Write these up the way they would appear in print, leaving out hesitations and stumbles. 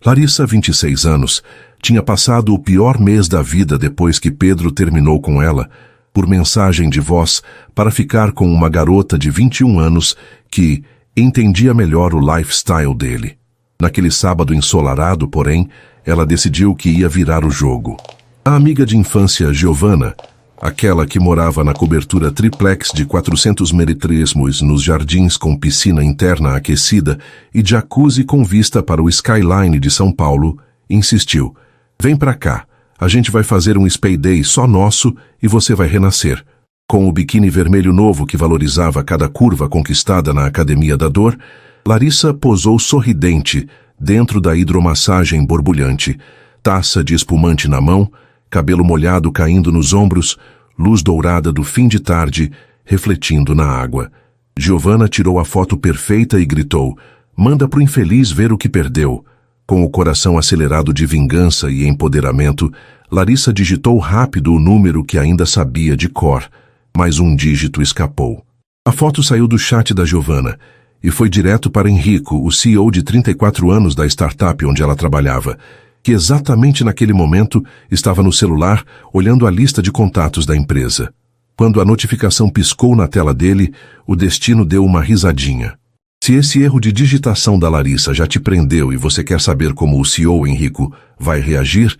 Larissa, 26 anos, tinha passado o pior mês da vida depois que Pedro terminou com ela, por mensagem de voz, para ficar com uma garota de 21 anos que entendia melhor o lifestyle dele. Naquele sábado ensolarado, porém, ela decidiu que ia virar o jogo. A amiga de infância Giovanna, aquela que morava na cobertura triplex de 400 meretresmos nos jardins com piscina interna aquecida e jacuzzi com vista para o skyline de São Paulo, insistiu: "Vem pra cá, a gente vai fazer um spay day só nosso e você vai renascer." Com o biquíni vermelho novo que valorizava cada curva conquistada na Academia da Dor, Larissa posou sorridente dentro da hidromassagem borbulhante, taça de espumante na mão, cabelo molhado caindo nos ombros, luz dourada do fim de tarde refletindo na água. Giovanna tirou a foto perfeita e gritou: "Manda pro infeliz ver o que perdeu." Com o coração acelerado de vingança e empoderamento, Larissa digitou rápido o número que ainda sabia de cor, mas um dígito escapou. A foto saiu do chat da Giovanna e foi direto para Henrico, o CEO de 34 anos da startup onde ela trabalhava, que exatamente naquele momento estava no celular olhando a lista de contatos da empresa. Quando a notificação piscou na tela dele, o destino deu uma risadinha. Se esse erro de digitação da Larissa já te prendeu e você quer saber como o CEO Henrico vai reagir,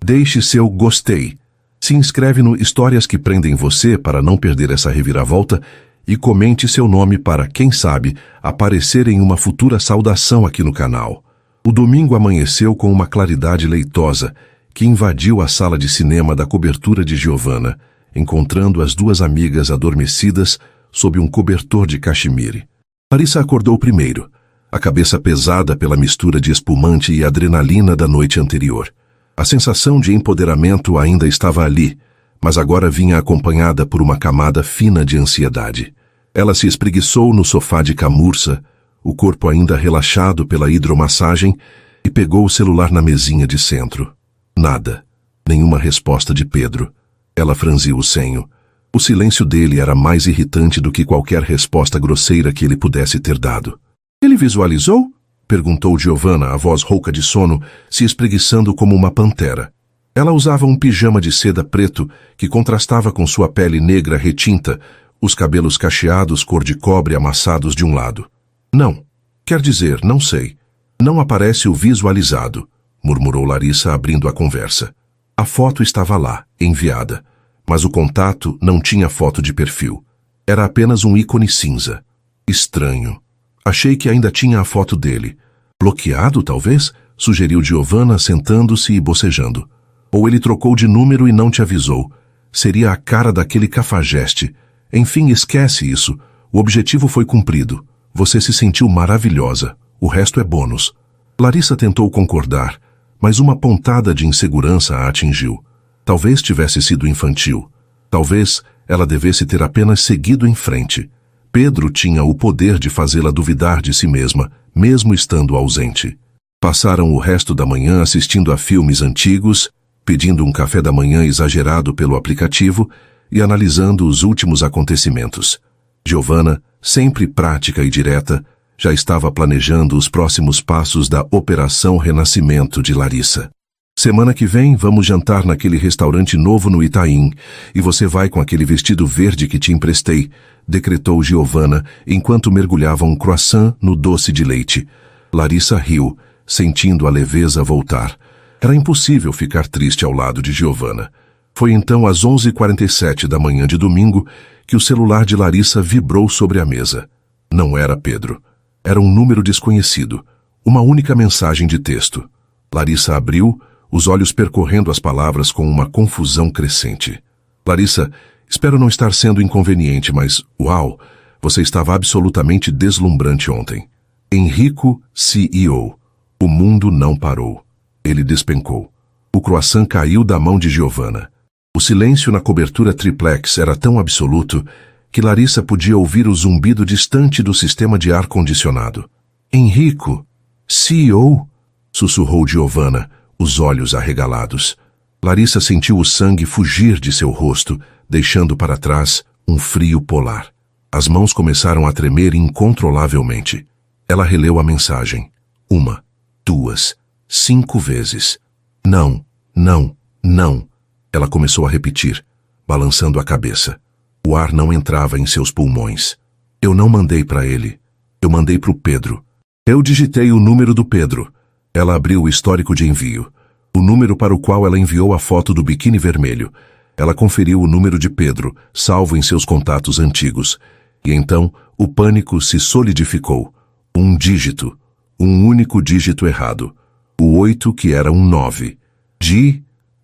deixe seu gostei. Se inscreve no Histórias que Prendem Você para não perder essa reviravolta e comente seu nome para, quem sabe, aparecer em uma futura saudação aqui no canal. O domingo amanheceu com uma claridade leitosa que invadiu a sala de cinema da cobertura de Giovanna, encontrando as duas amigas adormecidas sob um cobertor de cachemire. Larissa acordou primeiro, a cabeça pesada pela mistura de espumante e adrenalina da noite anterior. A sensação de empoderamento ainda estava ali, mas agora vinha acompanhada por uma camada fina de ansiedade. Ela se espreguiçou no sofá de camurça, o corpo ainda relaxado pela hidromassagem, e pegou o celular na mesinha de centro. Nada. Nenhuma resposta de Pedro. Ela franziu o senho. O silêncio dele era mais irritante do que qualquer resposta grosseira que ele pudesse ter dado. "Ele visualizou?" perguntou Giovanna, a voz rouca de sono, se espreguiçando como uma pantera. Ela usava um pijama de seda preto que contrastava com sua pele negra retinta, os cabelos cacheados cor de cobre amassados de um lado. "Não. Quer dizer, não sei. Não aparece o visualizado", murmurou Larissa abrindo a conversa. A foto estava lá, enviada, mas o contato não tinha foto de perfil. Era apenas um ícone cinza. Estranho. Achei que ainda tinha a foto dele. "Bloqueado, talvez?" sugeriu Giovanna, sentando-se e bocejando. "Ou ele trocou de número e não te avisou. Seria a cara daquele cafajeste. Enfim, esquece isso. O objetivo foi cumprido. Você se sentiu maravilhosa. O resto é bônus." Larissa tentou concordar, mas uma pontada de insegurança a atingiu. Talvez tivesse sido infantil. Talvez ela devesse ter apenas seguido em frente. Pedro tinha o poder de fazê-la duvidar de si mesma, mesmo estando ausente. Passaram o resto da manhã assistindo a filmes antigos, pedindo um café da manhã exagerado pelo aplicativo e analisando os últimos acontecimentos. Giovanna, sempre prática e direta, já estava planejando os próximos passos da Operação Renascimento de Larissa. "Semana que vem vamos jantar naquele restaurante novo no Itaim e você vai com aquele vestido verde que te emprestei", decretou Giovanna enquanto mergulhava um croissant no doce de leite. Larissa riu, sentindo a leveza voltar. Era impossível ficar triste ao lado de Giovanna. Foi então às 11h47 da manhã de domingo que o celular de Larissa vibrou sobre a mesa. Não era Pedro. Era um número desconhecido. Uma única mensagem de texto. Larissa abriu, os olhos percorrendo as palavras com uma confusão crescente. "Larissa, espero não estar sendo inconveniente, mas, uau, você estava absolutamente deslumbrante ontem. Henrico, CEO. O mundo não parou." Ele despencou. O croissant caiu da mão de Giovanna. O silêncio na cobertura triplex era tão absoluto que Larissa podia ouvir o zumbido distante do sistema de ar-condicionado. "Henrico, CEO?" sussurrou Giovanna, os olhos arregalados. Larissa sentiu o sangue fugir de seu rosto, deixando para trás um frio polar. As mãos começaram a tremer incontrolavelmente. Ela releu a mensagem. 1, 2, 5 vezes. Não, não, não. Ela começou a repetir, balançando a cabeça. O ar não entrava em seus pulmões. Eu não mandei para ele. Eu mandei para o Pedro. Eu digitei o número do Pedro. Ela abriu o histórico de envio. O número para o qual ela enviou a foto do biquíni vermelho. Ela conferiu o número de Pedro, salvo em seus contatos antigos. E então, o pânico se solidificou. Um dígito. Um único dígito errado. O 8 que era um 9.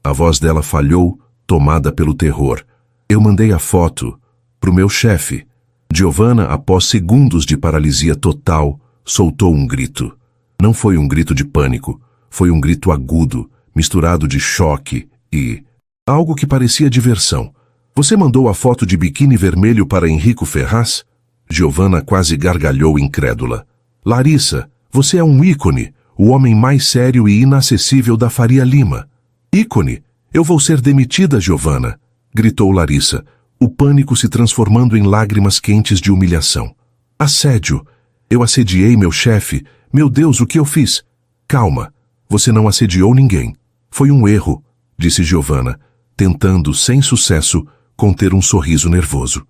A voz dela falhou, tomada pelo terror. Eu mandei a foto pro meu chefe. Giovanna, após segundos de paralisia total, soltou um grito. Não foi um grito de pânico. Foi um grito agudo, misturado de choque e... algo que parecia diversão. Você mandou a foto de biquíni vermelho para Henrico Ferraz? Giovanna quase gargalhou incrédula. Larissa, você é um ícone, o homem mais sério e inacessível da Faria Lima. Ícone? Eu vou ser demitida, Giovanna, gritou Larissa, o pânico se transformando em lágrimas quentes de humilhação. Assédio. Eu assediei meu chefe. Meu Deus, o que eu fiz? Calma. Você não assediou ninguém. Foi um erro, disse Giovanna, tentando, sem sucesso, conter um sorriso nervoso.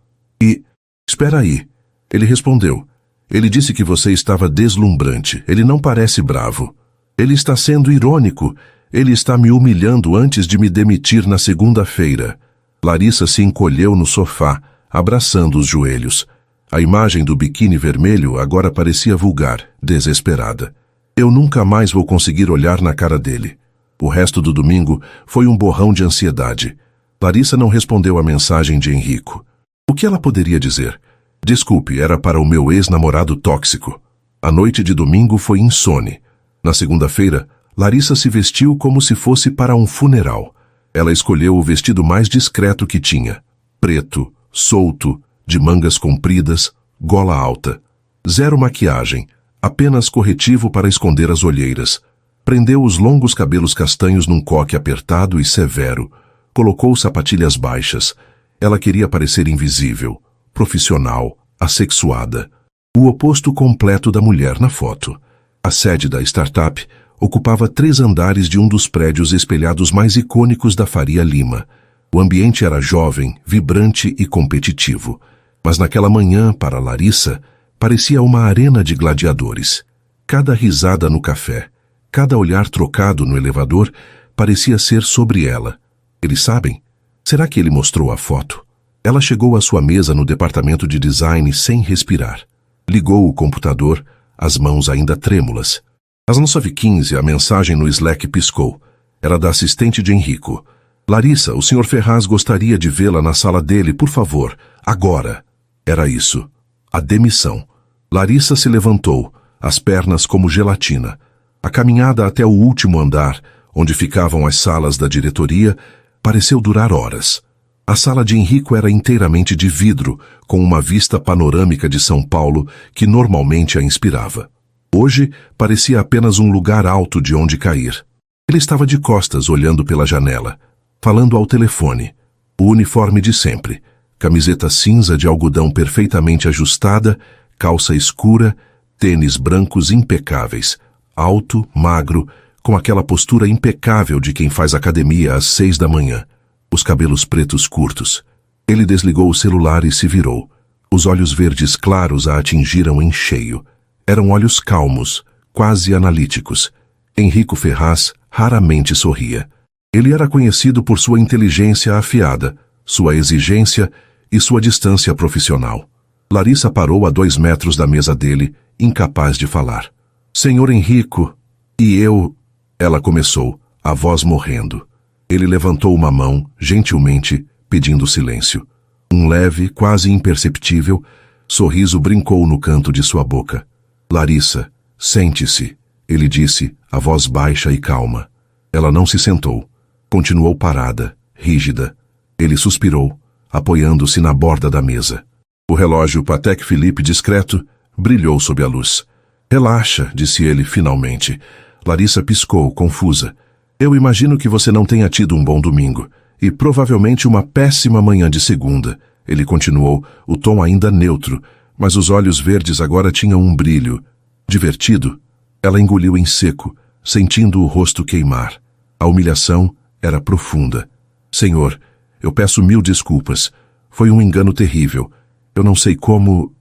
Espera aí. Ele respondeu. Ele disse que você estava deslumbrante. Ele não parece bravo. Ele está sendo irônico. Ele está me humilhando antes de me demitir na segunda-feira. Larissa se encolheu no sofá, abraçando os joelhos. A imagem do biquíni vermelho agora parecia vulgar, desesperada. Eu nunca mais vou conseguir olhar na cara dele. O resto do domingo foi um borrão de ansiedade. Larissa não respondeu à mensagem de Henrico. O que ela poderia dizer? Desculpe, era para o meu ex-namorado tóxico. A noite de domingo foi insone. Na segunda-feira, Larissa se vestiu como se fosse para um funeral. Ela escolheu o vestido mais discreto que tinha. Preto, solto, de mangas compridas, gola alta. Zero maquiagem, apenas corretivo para esconder as olheiras. Prendeu os longos cabelos castanhos num coque apertado e severo. Colocou sapatilhas baixas. Ela queria parecer invisível, profissional, assexuada. O oposto completo da mulher na foto. A sede da startup ocupava 3 andares de um dos prédios espelhados mais icônicos da Faria Lima. O ambiente era jovem, vibrante e competitivo. Mas naquela manhã, para Larissa, parecia uma arena de gladiadores. Cada risada no café, cada olhar trocado no elevador, parecia ser sobre ela. Eles sabem? Será que ele mostrou a foto? Ela chegou à sua mesa no departamento de design sem respirar. Ligou o computador, as mãos ainda trêmulas. Às 9h15, a mensagem no Slack piscou. Era da assistente de Henrico. Larissa, o Sr. Ferraz gostaria de vê-la na sala dele, por favor. Agora. Era isso. A demissão. Larissa se levantou, as pernas como gelatina. A caminhada até o último andar, onde ficavam as salas da diretoria, pareceu durar horas. A sala de Henrico era inteiramente de vidro, com uma vista panorâmica de São Paulo que normalmente a inspirava. Hoje, parecia apenas um lugar alto de onde cair. Ele estava de costas, olhando pela janela, falando ao telefone. O uniforme de sempre. Camiseta cinza de algodão perfeitamente ajustada, calça escura, tênis brancos impecáveis, alto, magro, com aquela postura impecável de quem faz academia às 6 da manhã. Os cabelos pretos curtos. Ele desligou o celular e se virou. Os olhos verdes claros a atingiram em cheio. Eram olhos calmos, quase analíticos. Henrico Ferraz raramente sorria. Ele era conhecido por sua inteligência afiada, sua exigência e sua distância profissional. Larissa parou a 2 metros da mesa dele, incapaz de falar. Senhor Henrico, e eu... Ela começou, a voz morrendo. Ele levantou uma mão, gentilmente, pedindo silêncio. Um leve, quase imperceptível, sorriso brincou no canto de sua boca. Larissa, sente-se, ele disse, a voz baixa e calma. Ela não se sentou. Continuou parada, rígida. Ele suspirou, apoiando-se na borda da mesa. O relógio Patek Philippe discreto brilhou sob a luz. Relaxa, disse ele finalmente. Larissa piscou, confusa. Eu imagino que você não tenha tido um bom domingo, e provavelmente uma péssima manhã de segunda. Ele continuou, o tom ainda neutro, mas os olhos verdes agora tinham um brilho. Divertido? Ela engoliu em seco, sentindo o rosto queimar. A humilhação era profunda. Senhor, eu peço 1000 desculpas. Foi um engano terrível. Eu não sei como...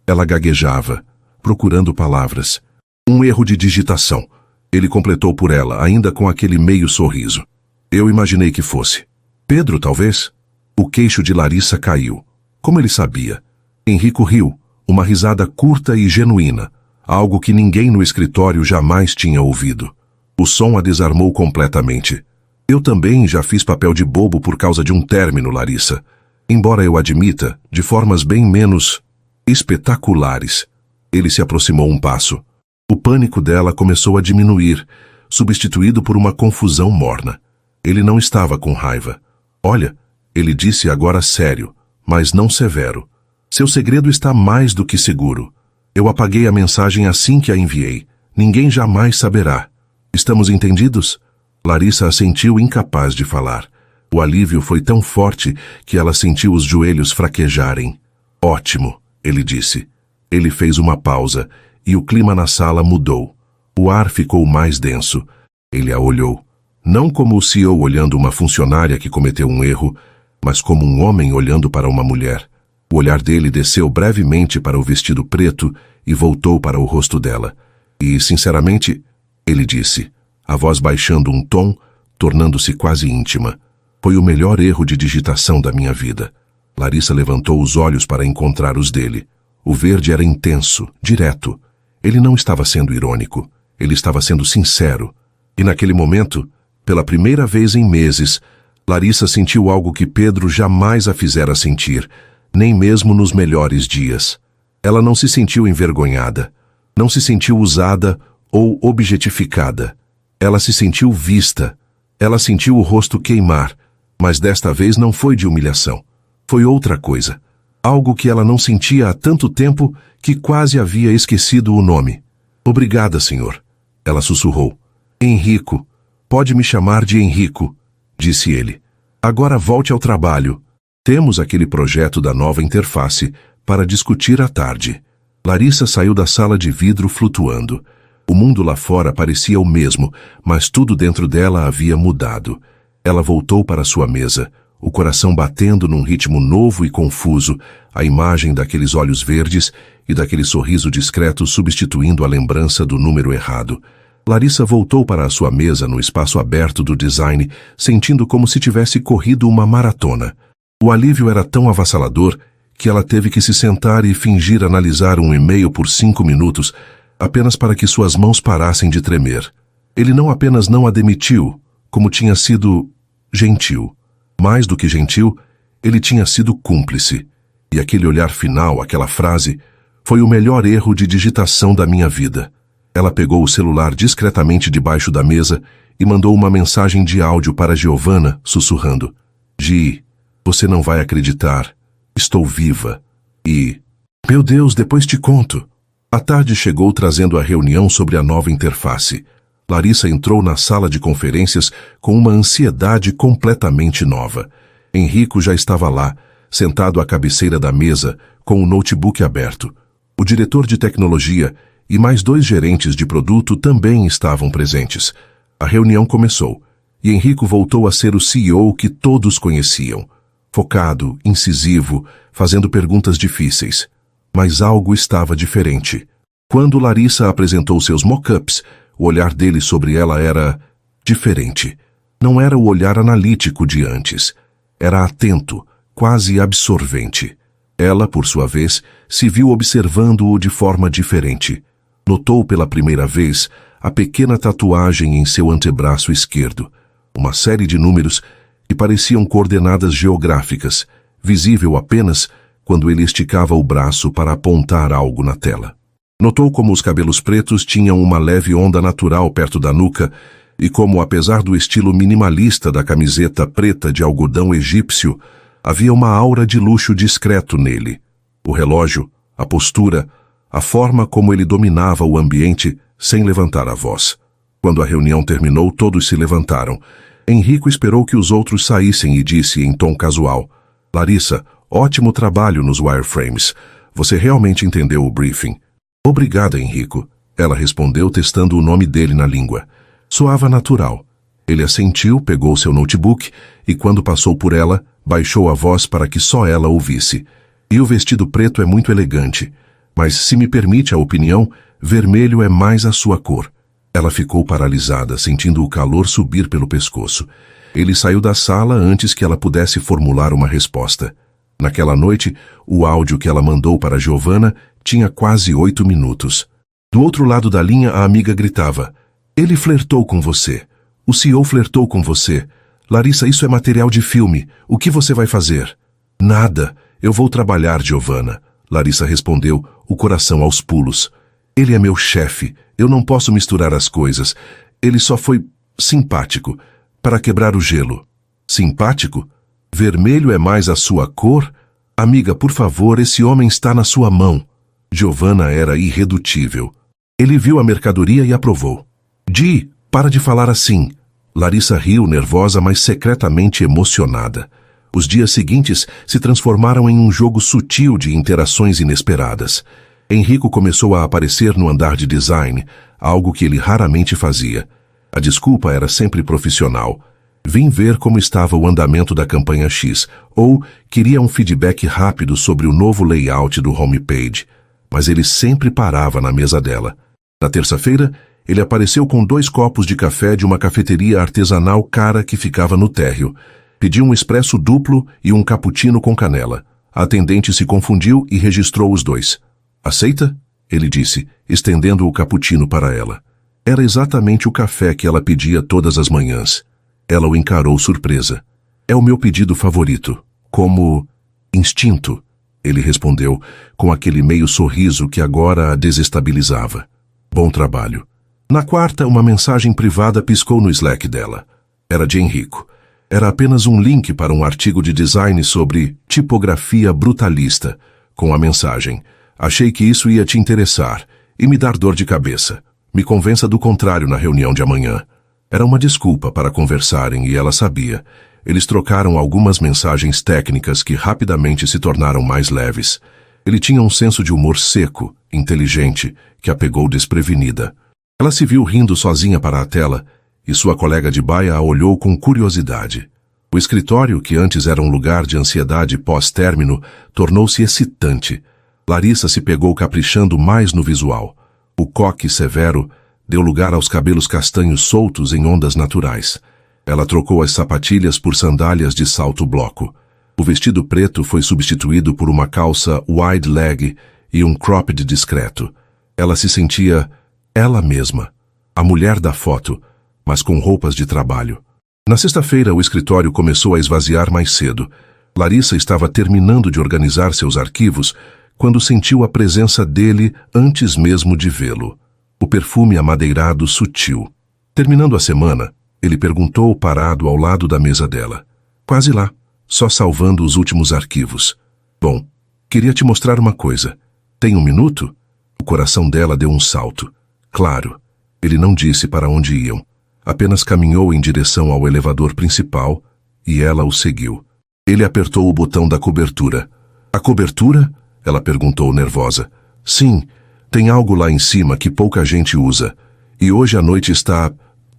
Ela gaguejava, procurando palavras. Um erro de digitação. Ele completou por ela, ainda com aquele meio sorriso. Eu imaginei que fosse. Pedro, talvez? O queixo de Larissa caiu. Como ele sabia? Henrico riu, uma risada curta e genuína, algo que ninguém no escritório jamais tinha ouvido. O som a desarmou completamente. Eu também já fiz papel de bobo por causa de um término, Larissa. Embora eu admita, de formas bem menos espetaculares. Ele se aproximou um passo. O pânico dela começou a diminuir, substituído por uma confusão morna. Ele não estava com raiva. Olha, ele disse agora sério, mas não severo. Seu segredo está mais do que seguro. Eu apaguei a mensagem assim que a enviei. Ninguém jamais saberá. Estamos entendidos? Larissa assentiu, incapaz de falar. O alívio foi tão forte que ela sentiu os joelhos fraquejarem. Ótimo, ele disse. Ele fez uma pausa e o clima na sala mudou. O ar ficou mais denso. Ele a olhou. Não como o CEO olhando uma funcionária que cometeu um erro, mas como um homem olhando para uma mulher. O olhar dele desceu brevemente para o vestido preto e voltou para o rosto dela. E, sinceramente, ele disse, a voz baixando um tom, tornando-se quase íntima. Foi o melhor erro de digitação da minha vida. Larissa levantou os olhos para encontrar os dele. O verde era intenso, direto. Ele não estava sendo irônico. Ele estava sendo sincero. E naquele momento, pela primeira vez em meses, Larissa sentiu algo que Pedro jamais a fizera sentir, nem mesmo nos melhores dias. Ela não se sentiu envergonhada. Não se sentiu usada ou objetificada. Ela se sentiu vista. Ela sentiu o rosto queimar, mas desta vez não foi de humilhação. Foi outra coisa. Algo que ela não sentia há tanto tempo que quase havia esquecido o nome. Obrigada, senhor. Ela sussurrou. Henrico. Pode me chamar de Henrico, disse ele. Agora volte ao trabalho. Temos aquele projeto da nova interface para discutir à tarde. Larissa saiu da sala de vidro flutuando. O mundo lá fora parecia o mesmo, mas tudo dentro dela havia mudado. Ela voltou para sua mesa, o coração batendo num ritmo novo e confuso, a imagem daqueles olhos verdes e daquele sorriso discreto substituindo a lembrança do número errado. Larissa voltou para a sua mesa no espaço aberto do design, sentindo como se tivesse corrido uma maratona. O alívio era tão avassalador que ela teve que se sentar e fingir analisar um e-mail por 5 minutos, apenas para que suas mãos parassem de tremer. Ele não apenas não a demitiu, como tinha sido gentil. Mais do que gentil, ele tinha sido cúmplice. E aquele olhar final, aquela frase, foi o melhor erro de digitação da minha vida. Ela pegou o celular discretamente debaixo da mesa e mandou uma mensagem de áudio para Giovanna, sussurrando. Gi, você não vai acreditar. Estou viva. E... Meu Deus, depois te conto. A tarde chegou trazendo a reunião sobre a nova interface. Larissa entrou na sala de conferências com uma ansiedade completamente nova. Henrico já estava lá, sentado à cabeceira da mesa, com o notebook aberto. O diretor de tecnologia e mais 2 gerentes de produto também estavam presentes. A reunião começou, e Henrico voltou a ser o CEO que todos conheciam. Focado, incisivo, fazendo perguntas difíceis. Mas algo estava diferente. Quando Larissa apresentou seus mock-ups, o olhar dele sobre ela era diferente. Não era o olhar analítico de antes. Era atento, quase absorvente. Ela, por sua vez, se viu observando-o de forma diferente. Notou pela primeira vez a pequena tatuagem em seu antebraço esquerdo. Uma série de números que pareciam coordenadas geográficas, visível apenas quando ele esticava o braço para apontar algo na tela. Notou como os cabelos pretos tinham uma leve onda natural perto da nuca e como, apesar do estilo minimalista da camiseta preta de algodão egípcio, havia uma aura de luxo discreto nele. O relógio, a postura, a forma como ele dominava o ambiente sem levantar a voz. Quando a reunião terminou, todos se levantaram. Henrico esperou que os outros saíssem e disse em tom casual, Larissa, ótimo trabalho nos wireframes. Você realmente entendeu o briefing. Obrigada, Henrico. Ela respondeu testando o nome dele na língua. Soava natural. Ele assentiu, pegou seu notebook e, quando passou por ela, baixou a voz para que só ela ouvisse. E o vestido preto é muito elegante, mas, se me permite a opinião, vermelho é mais a sua cor. Ela ficou paralisada, sentindo o calor subir pelo pescoço. Ele saiu da sala antes que ela pudesse formular uma resposta. Naquela noite, o áudio que ela mandou para Giovanna tinha quase 8 minutos. Do outro lado da linha, a amiga gritava: "Ele flertou com você. O CEO flertou com você. Larissa, isso é material de filme. O que você vai fazer?" "Nada. Eu vou trabalhar, Giovanna." Larissa respondeu, o coração aos pulos. "Ele é meu chefe. Eu não posso misturar as coisas. Ele só foi simpático, para quebrar o gelo." "Simpático? Vermelho é mais a sua cor? Amiga, por favor, esse homem está na sua mão." Giovanna era irredutível. Ele viu a mercadoria e aprovou. "Di, para de falar assim." Larissa riu, nervosa, mas secretamente emocionada. Os dias seguintes se transformaram em um jogo sutil de interações inesperadas. Henrico começou a aparecer no andar de design, algo que ele raramente fazia. A desculpa era sempre profissional. "Vim ver como estava o andamento da campanha X", ou queria um feedback rápido sobre o novo layout do homepage. Mas ele sempre parava na mesa dela. Na terça-feira, ele apareceu com 2 copos de café de uma cafeteria artesanal cara que ficava no térreo. Pediu um expresso duplo e um cappuccino com canela. A atendente se confundiu e registrou os 2. "Aceita?" ele disse, estendendo o cappuccino para ela. Era exatamente o café que ela pedia todas as manhãs. Ela o encarou surpresa. "É o meu pedido favorito. Como instinto", ele respondeu, com aquele meio sorriso que agora a desestabilizava. "Bom trabalho." Na quarta, uma mensagem privada piscou no Slack dela. Era de Henrico. Era apenas um link para um artigo de design sobre tipografia brutalista, com a mensagem: "Achei que isso ia te interessar e me dar dor de cabeça. Me convença do contrário na reunião de amanhã." Era uma desculpa para conversarem e ela sabia. Eles trocaram algumas mensagens técnicas que rapidamente se tornaram mais leves. Ele tinha um senso de humor seco, inteligente, que a pegou desprevenida. Ela se viu rindo sozinha para a tela e sua colega de baia a olhou com curiosidade. O escritório, que antes era um lugar de ansiedade pós-término, tornou-se excitante. Larissa se pegou caprichando mais no visual. O coque severo deu lugar aos cabelos castanhos soltos em ondas naturais. Ela trocou as sapatilhas por sandálias de salto bloco. O vestido preto foi substituído por uma calça wide leg e um cropped discreto. Ela se sentia ela mesma, a mulher da foto, mas com roupas de trabalho. Na sexta-feira, o escritório começou a esvaziar mais cedo. Larissa estava terminando de organizar seus arquivos quando sentiu a presença dele antes mesmo de vê-lo. O perfume amadeirado sutil. Terminando a semana, ele perguntou parado ao lado da mesa dela. "Quase lá, só salvando os últimos arquivos." "Bom, queria te mostrar uma coisa. Tem 1 minuto?" O coração dela deu um salto. Claro, ele não disse para onde iam. Apenas caminhou em direção ao elevador principal e ela o seguiu. Ele apertou o botão da cobertura. "A cobertura?" ela perguntou nervosa. "Sim, tem algo lá em cima que pouca gente usa. E hoje a noite está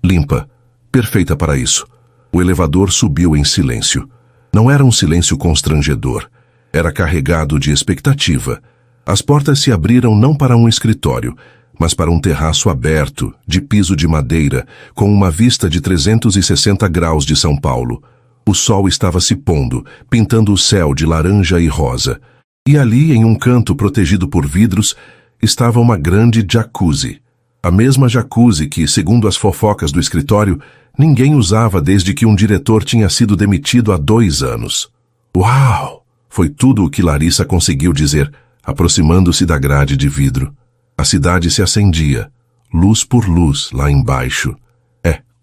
limpa, perfeita para isso." O elevador subiu em silêncio. Não era um silêncio constrangedor. Era carregado de expectativa. As portas se abriram não para um escritório, mas para um terraço aberto, de piso de madeira, com uma vista de 360 graus de São Paulo. O sol estava se pondo, pintando o céu de laranja e rosa. E ali, em um canto protegido por vidros, estava uma grande jacuzzi. A mesma jacuzzi que, segundo as fofocas do escritório, ninguém usava desde que um diretor tinha sido demitido há 2 anos. "Uau!" Foi tudo o que Larissa conseguiu dizer, aproximando-se da grade de vidro. A cidade se acendia, luz por luz, lá embaixo.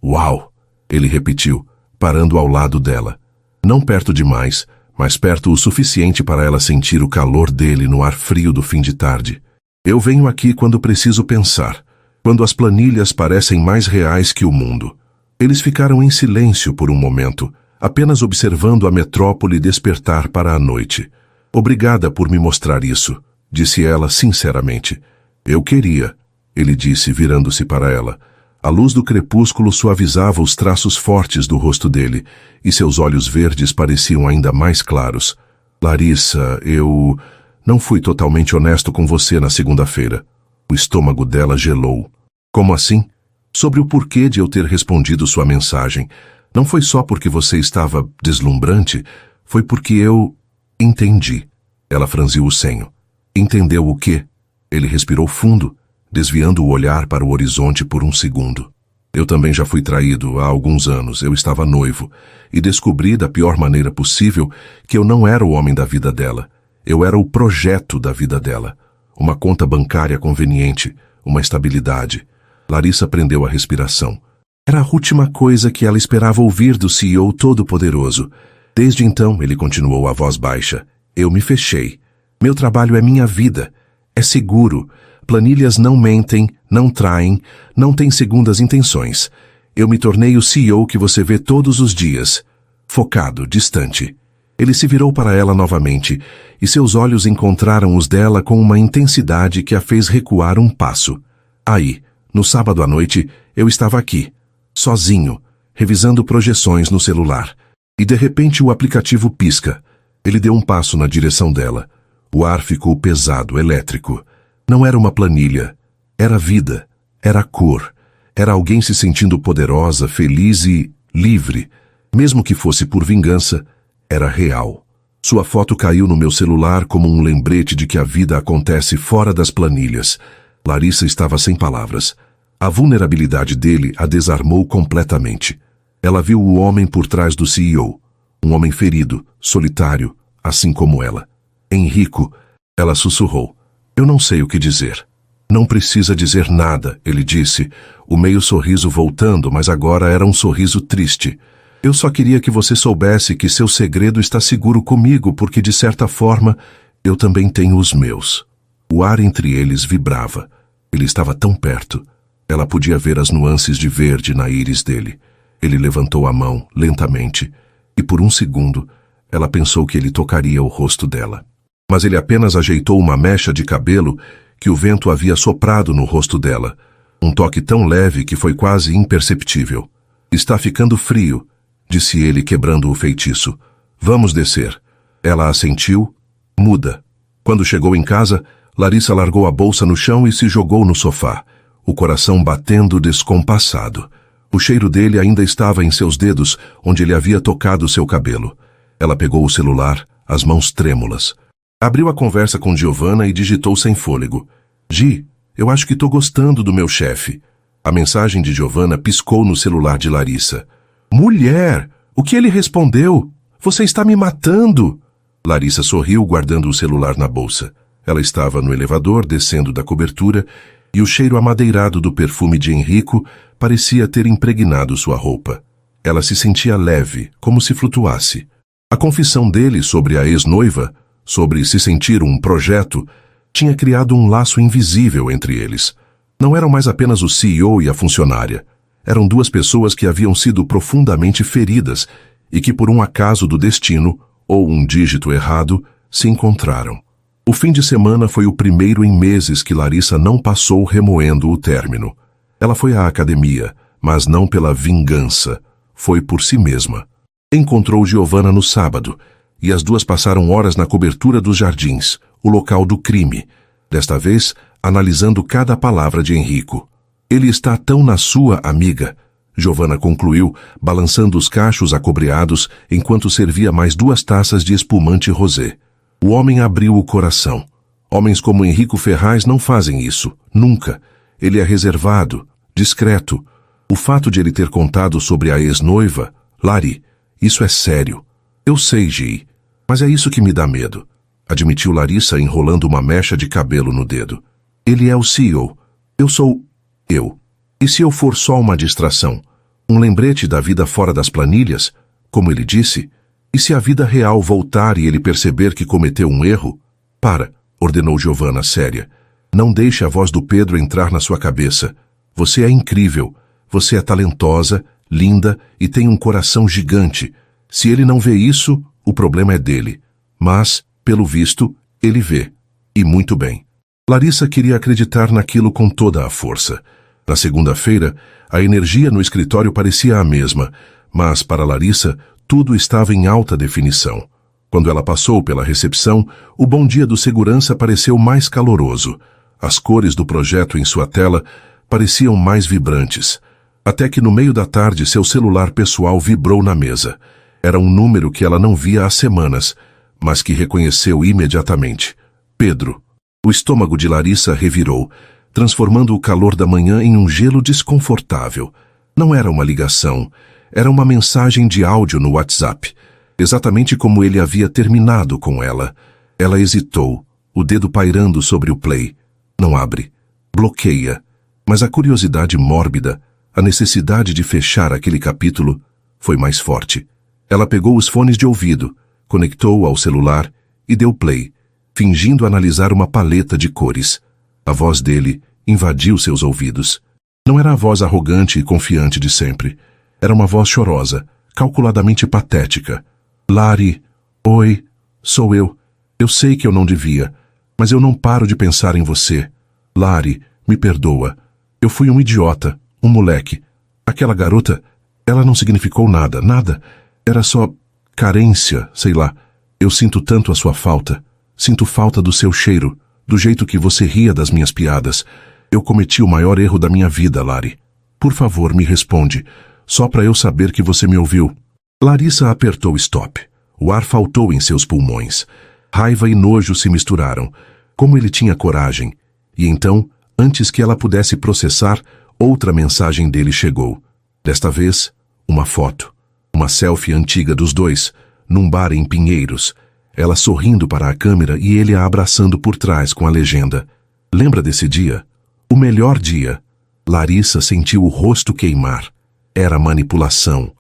Uau! Ele repetiu, parando ao lado dela. Não perto demais, mas perto o suficiente para ela sentir o calor dele no ar frio do fim de tarde. "Eu venho aqui quando preciso pensar, quando as planilhas parecem mais reais que o mundo." Eles ficaram em silêncio por um momento, apenas observando a metrópole despertar para a noite. "Obrigada por me mostrar isso", disse ela sinceramente. "Eu queria." ele disse, virando-se para ela. A luz do crepúsculo suavizava os traços fortes do rosto dele, e seus olhos verdes pareciam ainda mais claros. Larissa, eu não fui totalmente honesto com você na segunda-feira. O estômago dela gelou. Como assim? Sobre o porquê de eu ter respondido sua mensagem. Não foi só porque você estava deslumbrante, foi porque eu entendi. Ela franziu o senho. Entendeu o quê? Ele respirou fundo, desviando o olhar para o horizonte por um segundo. Eu também já fui traído há alguns anos. Eu estava noivo e descobri da pior maneira possível que eu não era o homem da vida dela. Eu era o projeto da vida dela. Uma conta bancária conveniente, uma estabilidade. Larissa prendeu a respiração. Era a última coisa que ela esperava ouvir do CEO todo-poderoso. Desde então, ele continuou a voz baixa. Eu me fechei. Meu trabalho é minha vida. É seguro. Planilhas não mentem, não traem, não têm segundas intenções. Eu me tornei o CEO que você vê todos os dias. Focado, distante. Ele se virou para ela novamente, e seus olhos encontraram os dela com uma intensidade que a fez recuar um passo. Aí, no sábado à noite, eu estava aqui, sozinho, revisando projeções no celular. E de repente o aplicativo pisca. Ele deu um passo na direção dela. O ar ficou pesado, elétrico. Não era uma planilha. Era vida. Era cor. Era alguém se sentindo poderosa, feliz e livre. Mesmo que fosse por vingança, era real. Sua foto caiu no meu celular como um lembrete de que a vida acontece fora das planilhas. Larissa estava sem palavras. A vulnerabilidade dele a desarmou completamente. Ela viu o homem por trás do CEO. Um homem ferido, solitário, assim como ela. Henrico, ela sussurrou. Eu não sei o que dizer. Não precisa dizer nada, ele disse, o meio sorriso voltando, mas agora era um sorriso triste. Eu só queria que você soubesse que seu segredo está seguro comigo, porque de certa forma eu também tenho os meus. O ar entre eles vibrava. Ele estava tão perto. Ela podia ver as nuances de verde na íris dele. Ele levantou a mão, lentamente, e por um segundo, ela pensou que ele tocaria o rosto dela. Mas ele apenas ajeitou uma mecha de cabelo que o vento havia soprado no rosto dela. Um toque tão leve que foi quase imperceptível. Está ficando frio, disse ele, quebrando o feitiço. Vamos descer. Ela assentiu, muda. Quando chegou em casa, Larissa largou a bolsa no chão e se jogou no sofá, o coração batendo descompassado. O cheiro dele ainda estava em seus dedos, onde ele havia tocado seu cabelo. Ela pegou o celular, as mãos trêmulas. Abriu a conversa com Giovanna e digitou sem fôlego. Gi, eu acho que estou gostando do meu chefe. A mensagem de Giovanna piscou no celular de Larissa. Mulher, o que ele respondeu? Você está me matando. Larissa sorriu, guardando o celular na bolsa. Ela estava no elevador, descendo da cobertura, e o cheiro amadeirado do perfume de Henrico parecia ter impregnado sua roupa. Ela se sentia leve, como se flutuasse. A confissão dele sobre a ex-noiva, sobre se sentir um projeto, tinha criado um laço invisível entre eles. Não eram mais apenas o CEO e a funcionária. Eram duas pessoas que haviam sido profundamente feridas e que, por um acaso do destino, ou um dígito errado, se encontraram. O fim de semana foi o primeiro em meses que Larissa não passou remoendo o término. Ela foi à academia, mas não pela vingança. Foi por si mesma. Encontrou Giovanna no sábado, e as duas passaram horas na cobertura dos jardins, o local do crime, desta vez analisando cada palavra de Henrico. Ele está tão na sua amiga, Giovanna concluiu, balançando os cachos acobreados enquanto servia mais 2 taças de espumante rosé. O homem abriu o coração. Homens como Henrico Ferraz não fazem isso, nunca. Ele é reservado, discreto. O fato de ele ter contado sobre a ex-noiva, Lari, isso é sério. Eu sei, Gi, mas é isso que me dá medo, admitiu Larissa, enrolando uma mecha de cabelo no dedo. Ele é o CEO. Eu sou eu. E se eu for só uma distração? Um lembrete da vida fora das planilhas, como ele disse? E se a vida real voltar e ele perceber que cometeu um erro? Para, ordenou Giovanna séria. Não deixe a voz do Pedro entrar na sua cabeça. Você é incrível. Você é talentosa, linda e tem um coração gigante. Se ele não vê isso, o problema é dele. Mas, pelo visto, ele vê. E muito bem. Larissa queria acreditar naquilo com toda a força. Na segunda-feira, a energia no escritório parecia a mesma, mas para Larissa, tudo estava em alta definição. Quando ela passou pela recepção, o bom dia do segurança pareceu mais caloroso. As cores do projeto em sua tela pareciam mais vibrantes. Até que no meio da tarde seu celular pessoal vibrou na mesa. Era um número que ela não via há semanas, mas que reconheceu imediatamente. Pedro. O estômago de Larissa revirou, transformando o calor da manhã em um gelo desconfortável. Não era uma ligação, era uma mensagem de áudio no WhatsApp, exatamente como ele havia terminado com ela. Ela hesitou, o dedo pairando sobre o play. Não abre. Bloqueia. Mas a curiosidade mórbida, a necessidade de fechar aquele capítulo, foi mais forte. Ela pegou os fones de ouvido, conectou ao celular e deu play, fingindo analisar uma paleta de cores. A voz dele invadiu seus ouvidos. Não era a voz arrogante e confiante de sempre. Era uma voz chorosa, calculadamente patética. Lari, oi, sou eu. Eu sei que eu não devia, mas eu não paro de pensar em você. Lari, me perdoa. Eu fui um idiota, um moleque. Aquela garota, ela não significou nada, nada. Era só carência, sei lá. Eu sinto tanto a sua falta. Sinto falta do seu cheiro, do jeito que você ria das minhas piadas. Eu cometi o maior erro da minha vida, Lari. Por favor, me responde, só para eu saber que você me ouviu. Larissa apertou stop. O ar faltou em seus pulmões. Raiva e nojo se misturaram. Como ele tinha coragem. E então, antes que ela pudesse processar, outra mensagem dele chegou. Desta vez, uma foto. Uma selfie antiga dos dois, num bar em Pinheiros. Ela sorrindo para a câmera e ele a abraçando por trás com a legenda. Lembra desse dia? O melhor dia. Larissa sentiu o rosto queimar. Era manipulação.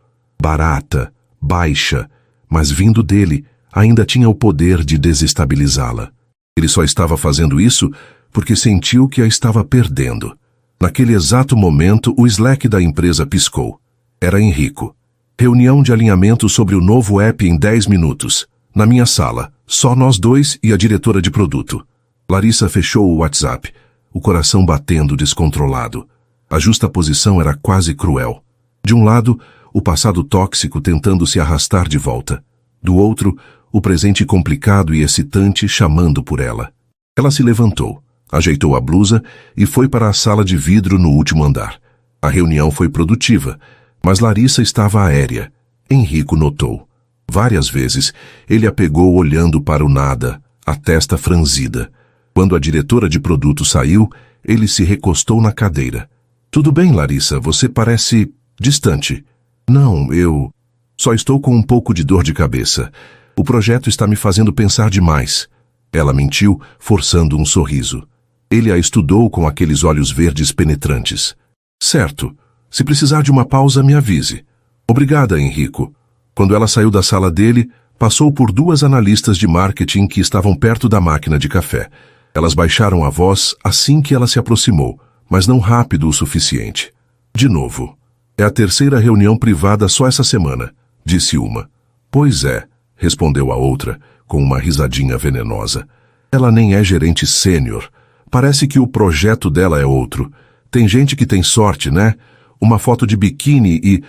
Barata, baixa, mas vindo dele, ainda tinha o poder de desestabilizá-la. Ele só estava fazendo isso porque sentiu que a estava perdendo. Naquele exato momento, o Slack da empresa piscou. Era Henrico. Reunião de alinhamento sobre o novo app em 10 minutos. Na minha sala, só nós dois e a diretora de produto. Larissa fechou o WhatsApp, o coração batendo descontrolado. A justaposição era quase cruel. De um lado, o passado tóxico tentando se arrastar de volta. Do outro, o presente complicado e excitante chamando por ela. Ela se levantou, ajeitou a blusa e foi para a sala de vidro no último andar. A reunião foi produtiva, mas Larissa estava aérea. Henrico notou. Várias vezes, ele a pegou olhando para o nada, a testa franzida. Quando a diretora de produto saiu, ele se recostou na cadeira. Tudo bem, Larissa, você parece distante. Não, eu só estou com um pouco de dor de cabeça. O projeto está me fazendo pensar demais. Ela mentiu, forçando um sorriso. Ele a estudou com aqueles olhos verdes penetrantes. Certo. Se precisar de uma pausa, me avise. Obrigada, Henrico. Quando ela saiu da sala dele, passou por duas analistas de marketing que estavam perto da máquina de café. Elas baixaram a voz assim que ela se aproximou, mas não rápido o suficiente. De novo. É a terceira reunião privada só essa semana, disse uma. Pois é, respondeu a outra, com uma risadinha venenosa. Ela nem é gerente sênior. Parece que o projeto dela é outro. Tem gente que tem sorte, né? Uma foto de biquíni e...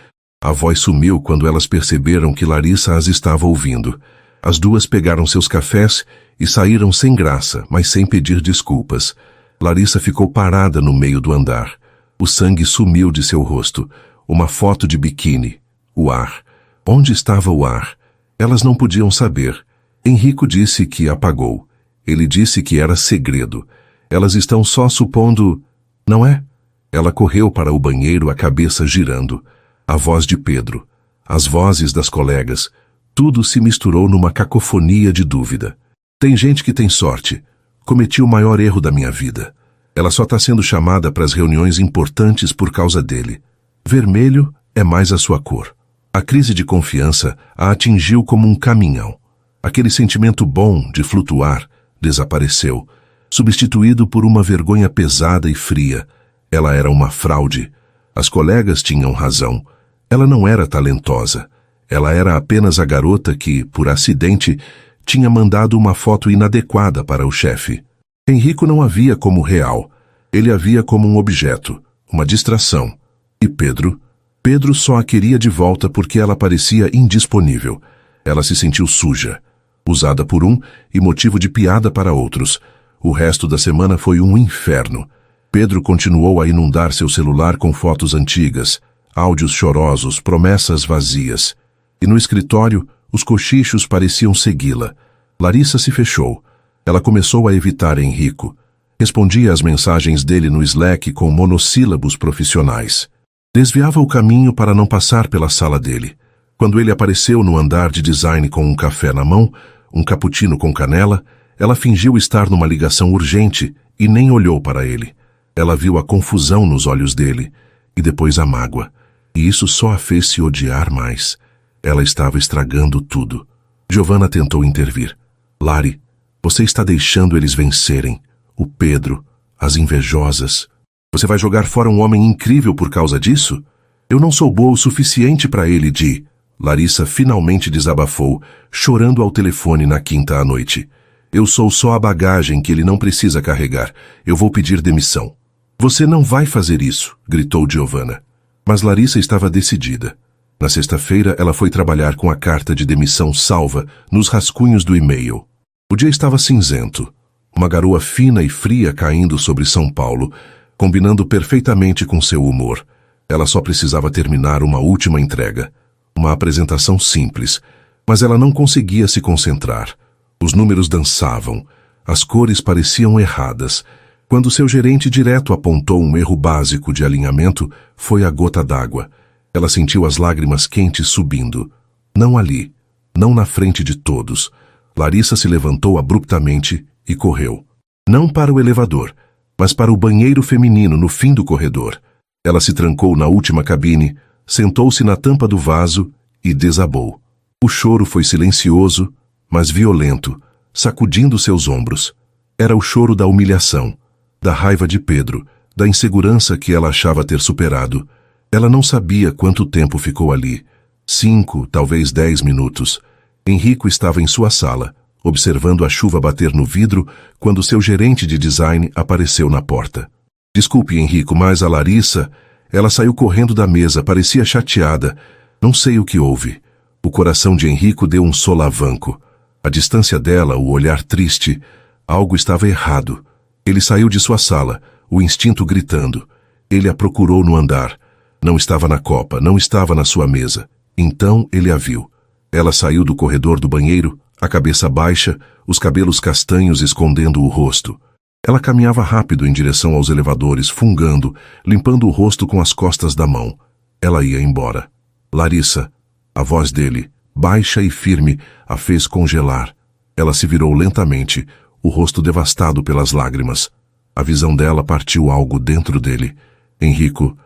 A voz sumiu quando elas perceberam que Larissa as estava ouvindo. As duas pegaram seus cafés e saíram sem graça, mas sem pedir desculpas. Larissa ficou parada no meio do andar. O sangue sumiu de seu rosto. Uma foto de biquíni. O ar. Onde estava o ar? Elas não podiam saber. Henrico disse que apagou. Ele disse que era segredo. Elas estão só supondo... Não é? Ela correu para o banheiro, a cabeça girando. A voz de Pedro, as vozes das colegas, tudo se misturou numa cacofonia de dúvida. Tem gente que tem sorte. Cometi o maior erro da minha vida. Ela só está sendo chamada para as reuniões importantes por causa dele. Vermelho é mais a sua cor. A crise de confiança a atingiu como um caminhão. Aquele sentimento bom de flutuar desapareceu, substituído por uma vergonha pesada e fria. Ela era uma fraude. As colegas tinham razão. Ela não era talentosa. Ela era apenas a garota que, por acidente, tinha mandado uma foto inadequada para o chefe. Henrico não a via como real. Ele a via como um objeto, uma distração. E Pedro? Pedro só a queria de volta porque ela parecia indisponível. Ela se sentiu suja, usada por um e motivo de piada para outros. O resto da semana foi um inferno. Pedro continuou a inundar seu celular com fotos antigas, áudios chorosos, promessas vazias. E no escritório, os cochichos pareciam segui-la. Larissa se fechou. Ela começou a evitar Henrico. Respondia às mensagens dele no Slack com monossílabos profissionais. Desviava o caminho para não passar pela sala dele. Quando ele apareceu no andar de design com um café na mão, um cappuccino com canela, ela fingiu estar numa ligação urgente e nem olhou para ele. Ela viu a confusão nos olhos dele e depois a mágoa. E isso só a fez se odiar mais. Ela estava estragando tudo. Giovanna tentou intervir. Lari, você está deixando eles vencerem. O Pedro, as invejosas. Você vai jogar fora um homem incrível por causa disso? Eu não sou boa o suficiente para ele, Di. Larissa finalmente desabafou, chorando ao telefone na quinta à noite. Eu sou só a bagagem que ele não precisa carregar. Eu vou pedir demissão. Você não vai fazer isso, gritou Giovanna. Mas Larissa estava decidida. Na sexta-feira, ela foi trabalhar com a carta de demissão salva nos rascunhos do e-mail. O dia estava cinzento. Uma garoa fina e fria caindo sobre São Paulo, combinando perfeitamente com seu humor. Ela só precisava terminar uma última entrega. Uma apresentação simples, mas ela não conseguia se concentrar. Os números dançavam. As cores pareciam erradas. Quando seu gerente direto apontou um erro básico de alinhamento, foi a gota d'água. Ela sentiu as lágrimas quentes subindo. Não ali, não na frente de todos. Larissa se levantou abruptamente e correu. Não para o elevador, mas para o banheiro feminino no fim do corredor. Ela se trancou na última cabine, sentou-se na tampa do vaso e desabou. O choro foi silencioso, mas violento, sacudindo seus ombros. Era o choro da humilhação, da raiva de Pedro, da insegurança que ela achava ter superado. Ela não sabia quanto tempo ficou ali. 5, talvez 10 minutos. Henrico estava em sua sala, observando a chuva bater no vidro quando seu gerente de design apareceu na porta. Desculpe, Henrico, mas a Larissa... Ela saiu correndo da mesa, parecia chateada. Não sei o que houve. O coração de Henrico deu um solavanco. A distância dela, o olhar triste. Algo estava errado. Ele saiu de sua sala, o instinto gritando. Ele a procurou no andar. Não estava na copa, não estava na sua mesa. Então ele a viu. Ela saiu do corredor do banheiro, a cabeça baixa, os cabelos castanhos escondendo o rosto. Ela caminhava rápido em direção aos elevadores, fungando, limpando o rosto com as costas da mão. Ela ia embora. Larissa, a voz dele, baixa e firme, a fez congelar. Ela se virou lentamente, o rosto devastado pelas lágrimas. A visão dela partiu algo dentro dele. Henrico,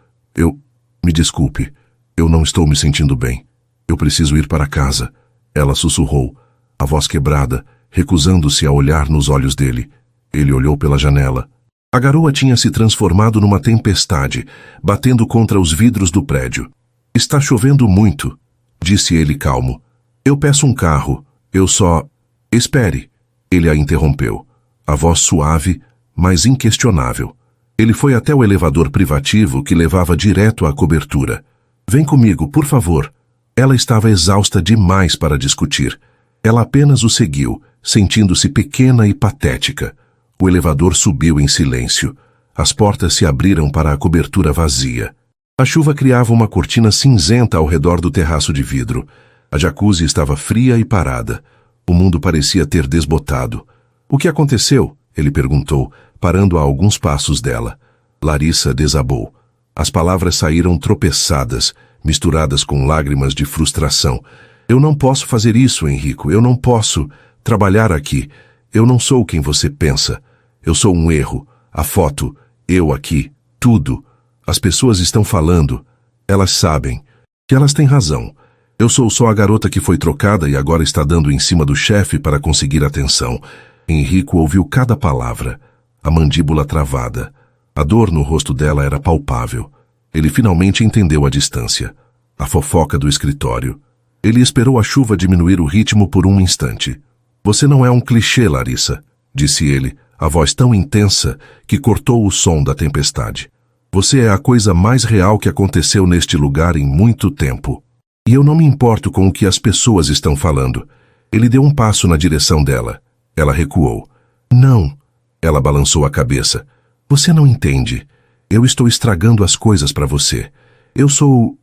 me desculpe. Eu não estou me sentindo bem. Eu preciso ir para casa. Ela sussurrou, a voz quebrada, recusando-se a olhar nos olhos dele. Ele olhou pela janela. A garoa tinha se transformado numa tempestade, batendo contra os vidros do prédio. Está chovendo muito, disse ele calmo. Eu peço um carro. Eu só... Espere. Ele a interrompeu. A voz suave, mas inquestionável. Ele foi até o elevador privativo que levava direto à cobertura. Vem comigo, por favor. Ela estava exausta demais para discutir. Ela apenas o seguiu, sentindo-se pequena e patética. O elevador subiu em silêncio. As portas se abriram para a cobertura vazia. A chuva criava uma cortina cinzenta ao redor do terraço de vidro. A jacuzzi estava fria e parada. O mundo parecia ter desbotado. O que aconteceu? Ele perguntou, parando a alguns passos dela. Larissa desabou. As palavras saíram tropeçadas, misturadas com lágrimas de frustração. Eu não posso fazer isso, Henrico. Eu não posso trabalhar aqui. Eu não sou quem você pensa. Eu sou um erro. A foto, eu aqui, tudo. As pessoas estão falando. Elas sabem que elas têm razão. Eu sou só a garota que foi trocada e agora está dando em cima do chefe para conseguir atenção. Henrico ouviu cada palavra. A mandíbula travada. A dor no rosto dela era palpável. Ele finalmente entendeu a distância. A fofoca do escritório. Ele esperou a chuva diminuir o ritmo por um instante. Você não é um clichê, Larissa, disse ele, a voz tão intensa que cortou o som da tempestade. Você é a coisa mais real que aconteceu neste lugar em muito tempo. E eu não me importo com o que as pessoas estão falando. Ele deu um passo na direção dela. Ela recuou. Não. Ela balançou a cabeça. Você não entende. Eu estou estragando as coisas para você. Eu sou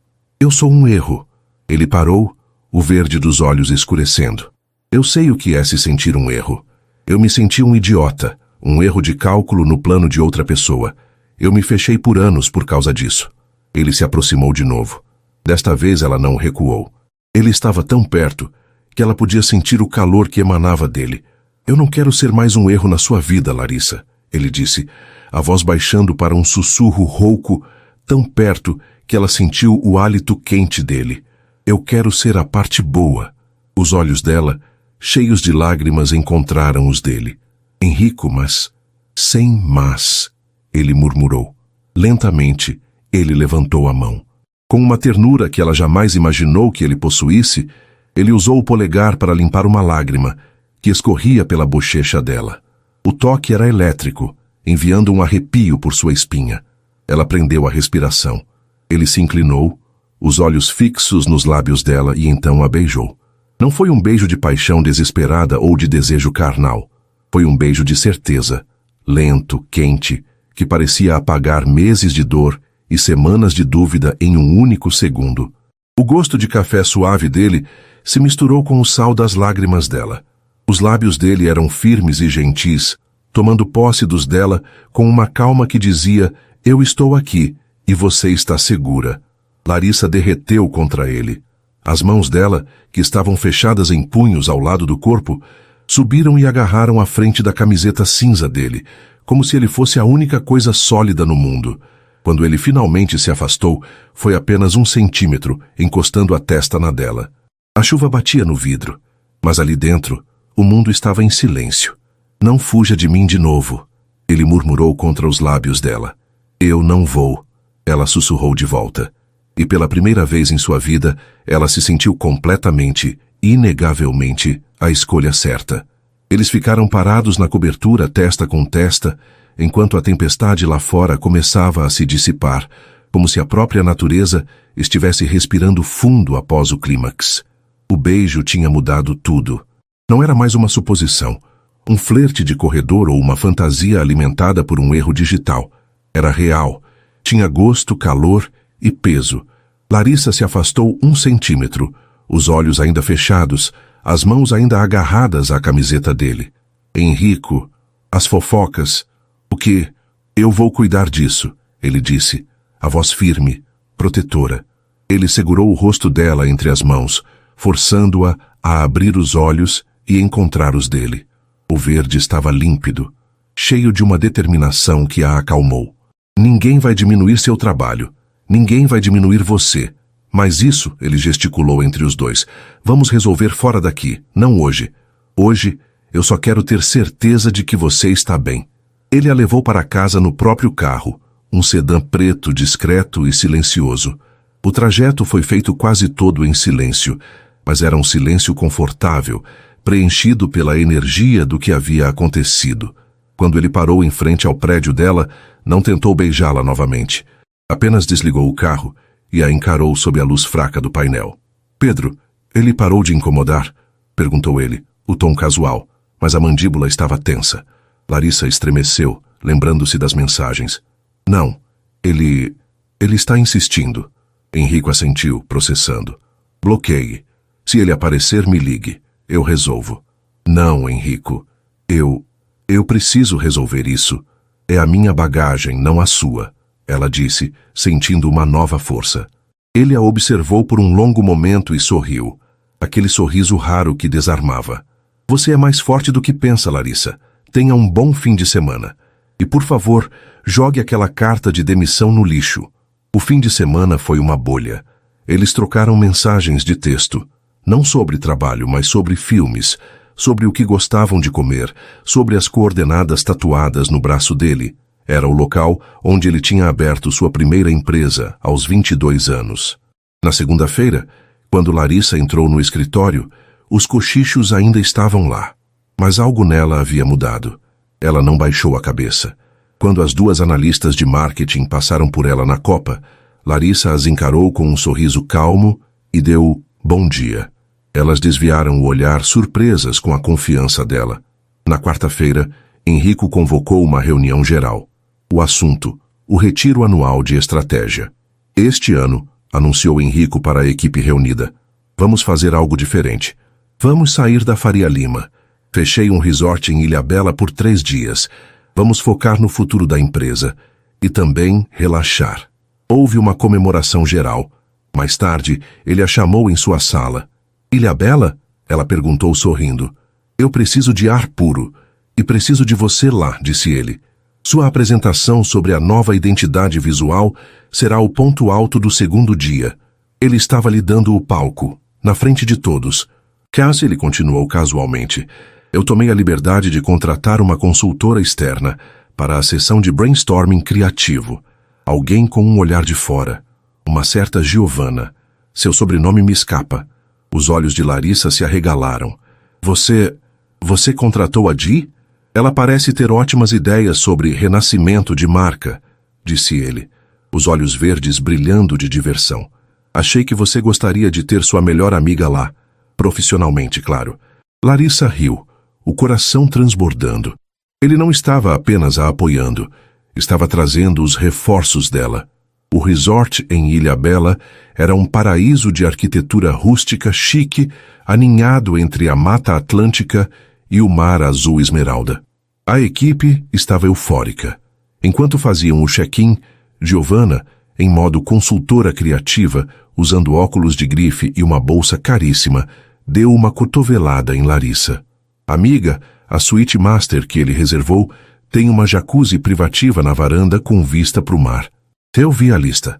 um erro. Ele parou, o verde dos olhos escurecendo. Eu sei o que é se sentir um erro. Eu me senti um idiota, um erro de cálculo no plano de outra pessoa. Eu me fechei por anos por causa disso. Ele se aproximou de novo. Desta vez ela não recuou. Ele estava tão perto que ela podia sentir o calor que emanava dele. Eu não quero ser mais um erro na sua vida, Larissa, ele disse, a voz baixando para um sussurro rouco, tão perto que ela sentiu o hálito quente dele. Eu quero ser a parte boa. Os olhos dela, cheios de lágrimas, encontraram os dele. Enrico, mas... Sem mas, ele murmurou. Lentamente, ele levantou a mão. Com uma ternura que ela jamais imaginou que ele possuísse, ele usou o polegar para limpar uma lágrima que escorria pela bochecha dela. O toque era elétrico, enviando um arrepio por sua espinha. Ela prendeu a respiração. Ele se inclinou, os olhos fixos nos lábios dela, e então a beijou. Não foi um beijo de paixão desesperada ou de desejo carnal. Foi um beijo de certeza, lento, quente, que parecia apagar meses de dor e semanas de dúvida em um único segundo. O gosto de café suave dele se misturou com o sal das lágrimas dela. Os lábios dele eram firmes e gentis, tomando posse dos dela com uma calma que dizia: eu estou aqui e você está segura. Larissa derreteu contra ele. As mãos dela, que estavam fechadas em punhos ao lado do corpo, subiram e agarraram a frente da camiseta cinza dele, como se ele fosse a única coisa sólida no mundo. Quando ele finalmente se afastou, foi apenas 1 centímetro, encostando a testa na dela. A chuva batia no vidro, mas ali dentro, o mundo estava em silêncio. Não fuja de mim de novo, ele murmurou contra os lábios dela. Eu não vou, ela sussurrou de volta. E pela primeira vez em sua vida, ela se sentiu completamente, inegavelmente, a escolha certa. Eles ficaram parados na cobertura, testa com testa, enquanto a tempestade lá fora começava a se dissipar, como se a própria natureza estivesse respirando fundo após o clímax. O beijo tinha mudado tudo. Não era mais uma suposição, um flerte de corredor ou uma fantasia alimentada por um erro digital. Era real. Tinha gosto, calor e peso. Larissa se afastou 1 centímetro, os olhos ainda fechados, as mãos ainda agarradas à camiseta dele. Enrico, as fofocas... O que? Eu vou cuidar disso, ele disse, a voz firme, protetora. Ele segurou o rosto dela entre as mãos, forçando-a a abrir os olhos e encontrar os dele. O verde estava límpido, cheio de uma determinação que a acalmou. Ninguém vai diminuir seu trabalho. Ninguém vai diminuir você. Mas isso, ele gesticulou entre os dois, vamos resolver fora daqui, não hoje. Hoje, eu só quero ter certeza de que você está bem. Ele a levou para casa no próprio carro, um sedã preto, discreto e silencioso. O trajeto foi feito quase todo em silêncio, mas era um silêncio confortável, preenchido pela energia do que havia acontecido. Quando ele parou em frente ao prédio dela, não tentou beijá-la novamente. Apenas desligou o carro e a encarou sob a luz fraca do painel. Pedro, ele parou de incomodar? Perguntou ele, o tom casual, mas a mandíbula estava tensa. Larissa estremeceu, lembrando-se das mensagens. Não, ele está insistindo. Enrico assentiu, processando. Bloqueie. Se ele aparecer, me ligue. Eu resolvo. Não, Enrico. Eu preciso resolver isso. É a minha bagagem, não a sua, ela disse, sentindo uma nova força. Ele a observou por um longo momento e sorriu. Aquele sorriso raro que desarmava. Você é mais forte do que pensa, Larissa. Tenha um bom fim de semana. E, por favor, jogue aquela carta de demissão no lixo. O fim de semana foi uma bolha. Eles trocaram mensagens de texto. Não sobre trabalho, mas sobre filmes, sobre o que gostavam de comer, sobre as coordenadas tatuadas no braço dele. Era o local onde ele tinha aberto sua primeira empresa, aos 22 anos. Na segunda-feira, quando Larissa entrou no escritório, os cochichos ainda estavam lá. Mas algo nela havia mudado. Ela não baixou a cabeça. Quando as duas analistas de marketing passaram por ela na copa, Larissa as encarou com um sorriso calmo e deu bom dia. Elas desviaram o olhar surpresas com a confiança dela. Na quarta-feira, Henrico convocou uma reunião geral. O assunto: o retiro anual de estratégia. Este ano, anunciou Henrico para a equipe reunida, vamos fazer algo diferente. Vamos sair da Faria Lima. Fechei um resort em Ilhabela por 3 dias. Vamos focar no futuro da empresa e também relaxar. Houve uma comemoração geral. Mais tarde, ele a chamou em sua sala. Ilhabela? Ela perguntou sorrindo. Eu preciso de ar puro. E preciso de você lá, disse ele. Sua apresentação sobre a nova identidade visual será o ponto alto do segundo dia. Ele estava lhe dando o palco, na frente de todos. Cassie, ele continuou casualmente. Eu tomei a liberdade de contratar uma consultora externa para a sessão de brainstorming criativo. Alguém com um olhar de fora. Uma certa Giovanna. Seu sobrenome me escapa. Os olhos de Larissa se arregalaram. Você contratou a Gi? Ela parece ter ótimas ideias sobre renascimento de marca, disse ele, os olhos verdes brilhando de diversão. Achei que você gostaria de ter sua melhor amiga lá. Profissionalmente, claro. Larissa riu, o coração transbordando. Ele não estava apenas a apoiando, estava trazendo os reforços dela. O resort em Ilhabela era um paraíso de arquitetura rústica chique, aninhado entre a Mata Atlântica e o mar azul esmeralda. A equipe estava eufórica. Enquanto faziam o check-in, Giovanna, em modo consultora criativa, usando óculos de grife e uma bolsa caríssima, deu uma cotovelada em Larissa. Amiga, a suíte master que ele reservou tem uma jacuzzi privativa na varanda com vista para o mar. Eu vi a lista.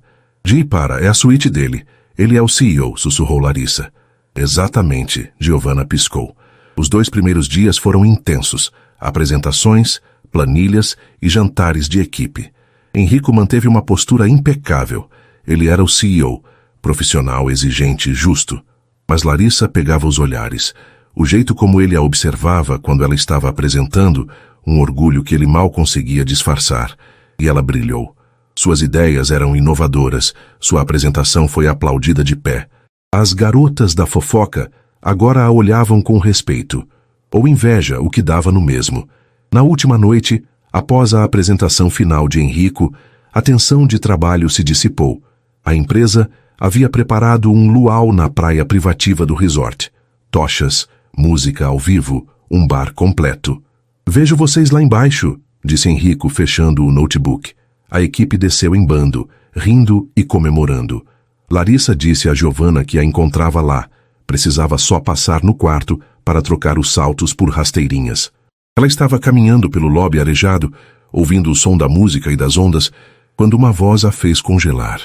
É a suíte dele. Ele é o CEO, sussurrou Larissa. Exatamente, Giovanna piscou. Os 2 primeiros dias foram intensos. Apresentações, planilhas e jantares de equipe. Henrico manteve uma postura impecável. Ele era o CEO, profissional, exigente, justo. Mas Larissa pegava os olhares. O jeito como ele a observava quando ela estava apresentando, um orgulho que ele mal conseguia disfarçar. E ela brilhou. Suas ideias eram inovadoras. Sua apresentação foi aplaudida de pé. As garotas da fofoca agora a olhavam com respeito. Ou inveja, o que dava no mesmo. Na última noite, após a apresentação final de Henrico, a tensão de trabalho se dissipou. A empresa havia preparado um luau na praia privativa do resort. Tochas, música ao vivo, um bar completo. Vejo vocês lá embaixo, disse Henrico, fechando o notebook. A equipe desceu em bando, rindo e comemorando. Larissa disse a Giovanna que a encontrava lá. Precisava só passar no quarto para trocar os saltos por rasteirinhas. Ela estava caminhando pelo lobby arejado, ouvindo o som da música e das ondas, quando uma voz a fez congelar.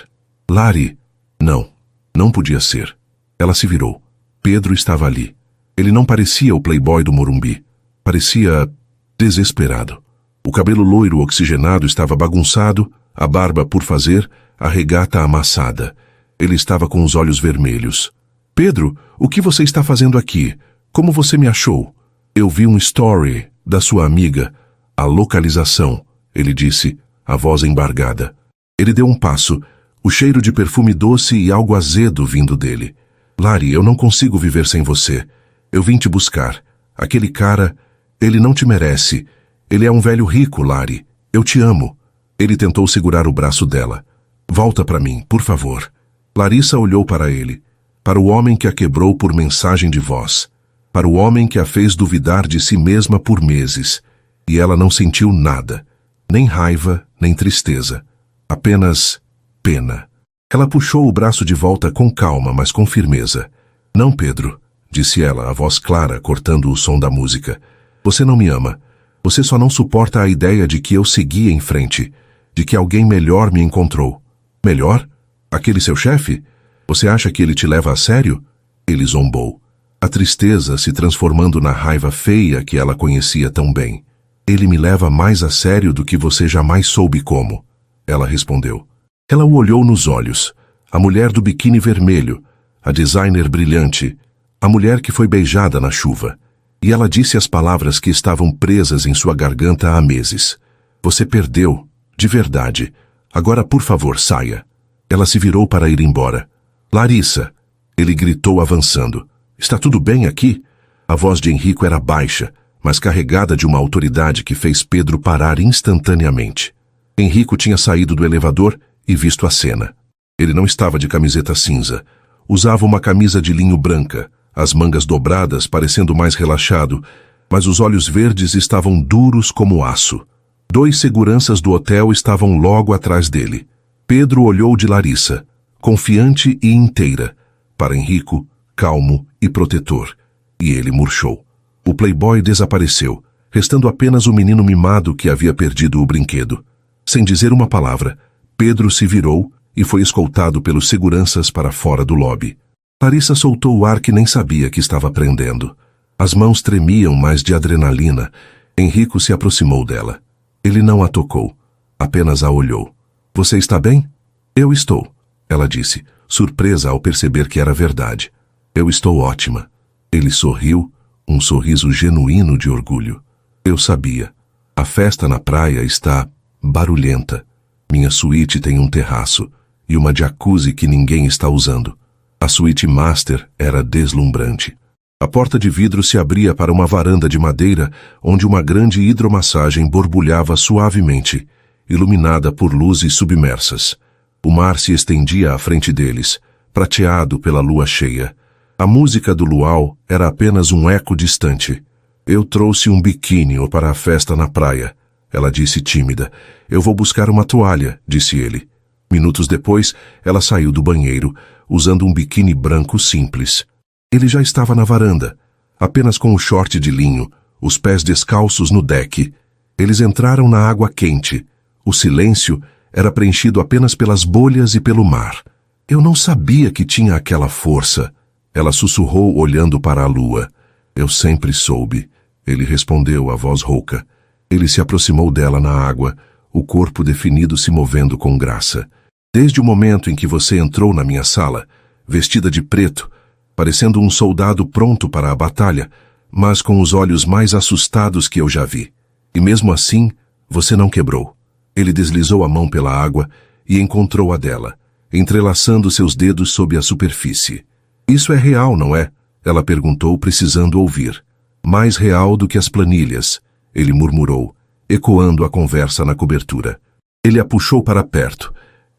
Lari! Não podia ser. Ela se virou. Pedro estava ali. Ele não parecia o playboy do Morumbi. Parecia desesperado. O cabelo loiro oxigenado estava bagunçado, a barba por fazer, a regata amassada. Ele estava com os olhos vermelhos. Pedro, o que você está fazendo aqui? Como você me achou? Eu vi um story da sua amiga. A localização, ele disse, a voz embargada. Ele deu um passo, o cheiro de perfume doce e algo azedo vindo dele. Lari, eu não consigo viver sem você. Eu vim te buscar. Aquele cara, ele não te merece. Ele é um velho rico, Lari. Eu te amo. Ele tentou segurar o braço dela. Volta para mim, por favor. Larissa olhou para ele, para o homem que a quebrou por mensagem de voz, para o homem que a fez duvidar de si mesma por meses, e ela não sentiu nada, nem raiva, nem tristeza, apenas pena. Ela puxou o braço de volta com calma, mas com firmeza. Não, Pedro, disse ela, a voz clara, cortando o som da música. Você não me ama. Você só não suporta a ideia de que eu segui em frente, de que alguém melhor me encontrou. Melhor? Aquele seu chefe? Você acha que ele te leva a sério? Ele zombou. A tristeza se transformando na raiva feia que ela conhecia tão bem. Ele me leva mais a sério do que você jamais soube como. Ela respondeu. Ela o olhou nos olhos. A mulher do biquíni vermelho, a designer brilhante, a mulher que foi beijada na chuva. E ela disse as palavras que estavam presas em sua garganta há meses. Você perdeu, de verdade. Agora, por favor, saia. Ela se virou para ir embora. Larissa! Ele gritou avançando. Está tudo bem aqui? A voz de Henrico era baixa, mas carregada de uma autoridade que fez Pedro parar instantaneamente. Henrico tinha saído do elevador e visto a cena. Ele não estava de camiseta cinza. Usava uma camisa de linho branca, as mangas dobradas parecendo mais relaxado, mas os olhos verdes estavam duros como aço. 2 seguranças do hotel estavam logo atrás dele. Pedro olhou de Larissa, confiante e inteira, para Henrico, calmo e protetor, e ele murchou. O playboy desapareceu, restando apenas o menino mimado que havia perdido o brinquedo. Sem dizer uma palavra, Pedro se virou e foi escoltado pelos seguranças para fora do lobby. Larissa soltou o ar que nem sabia que estava prendendo. As mãos tremiam mais de adrenalina. Henrico se aproximou dela. Ele não a tocou, apenas a olhou. Você está bem? Eu estou, ela disse, surpresa ao perceber que era verdade. Eu estou ótima. Ele sorriu, um sorriso genuíno de orgulho. Eu sabia. A festa na praia está barulhenta. Minha suíte tem um terraço e uma jacuzzi que ninguém está usando. A suíte master era deslumbrante. A porta de vidro se abria para uma varanda de madeira onde uma grande hidromassagem borbulhava suavemente, iluminada por luzes submersas. O mar se estendia à frente deles, prateado pela lua cheia. A música do luau era apenas um eco distante. Eu trouxe um biquíni para a festa na praia, ela disse tímida. Eu vou buscar uma toalha, disse ele. Minutos depois, ela saiu do banheiro, usando um biquíni branco simples. Ele já estava na varanda, apenas com o short de linho, os pés descalços no deck. Eles entraram na água quente. O silêncio era preenchido apenas pelas bolhas e pelo mar. Eu não sabia que tinha aquela força. Ela sussurrou olhando para a lua. Eu sempre soube. Ele respondeu, a voz rouca. Ele se aproximou dela na água, o corpo definido se movendo com graça. Desde o momento em que você entrou na minha sala, vestida de preto, parecendo um soldado pronto para a batalha, mas com os olhos mais assustados que eu já vi. E mesmo assim, você não quebrou. Ele deslizou a mão pela água e encontrou a dela, entrelaçando seus dedos sob a superfície. Isso é real, não é? Ela perguntou, precisando ouvir. Mais real do que as planilhas, ele murmurou, ecoando a conversa na cobertura. Ele a puxou para perto,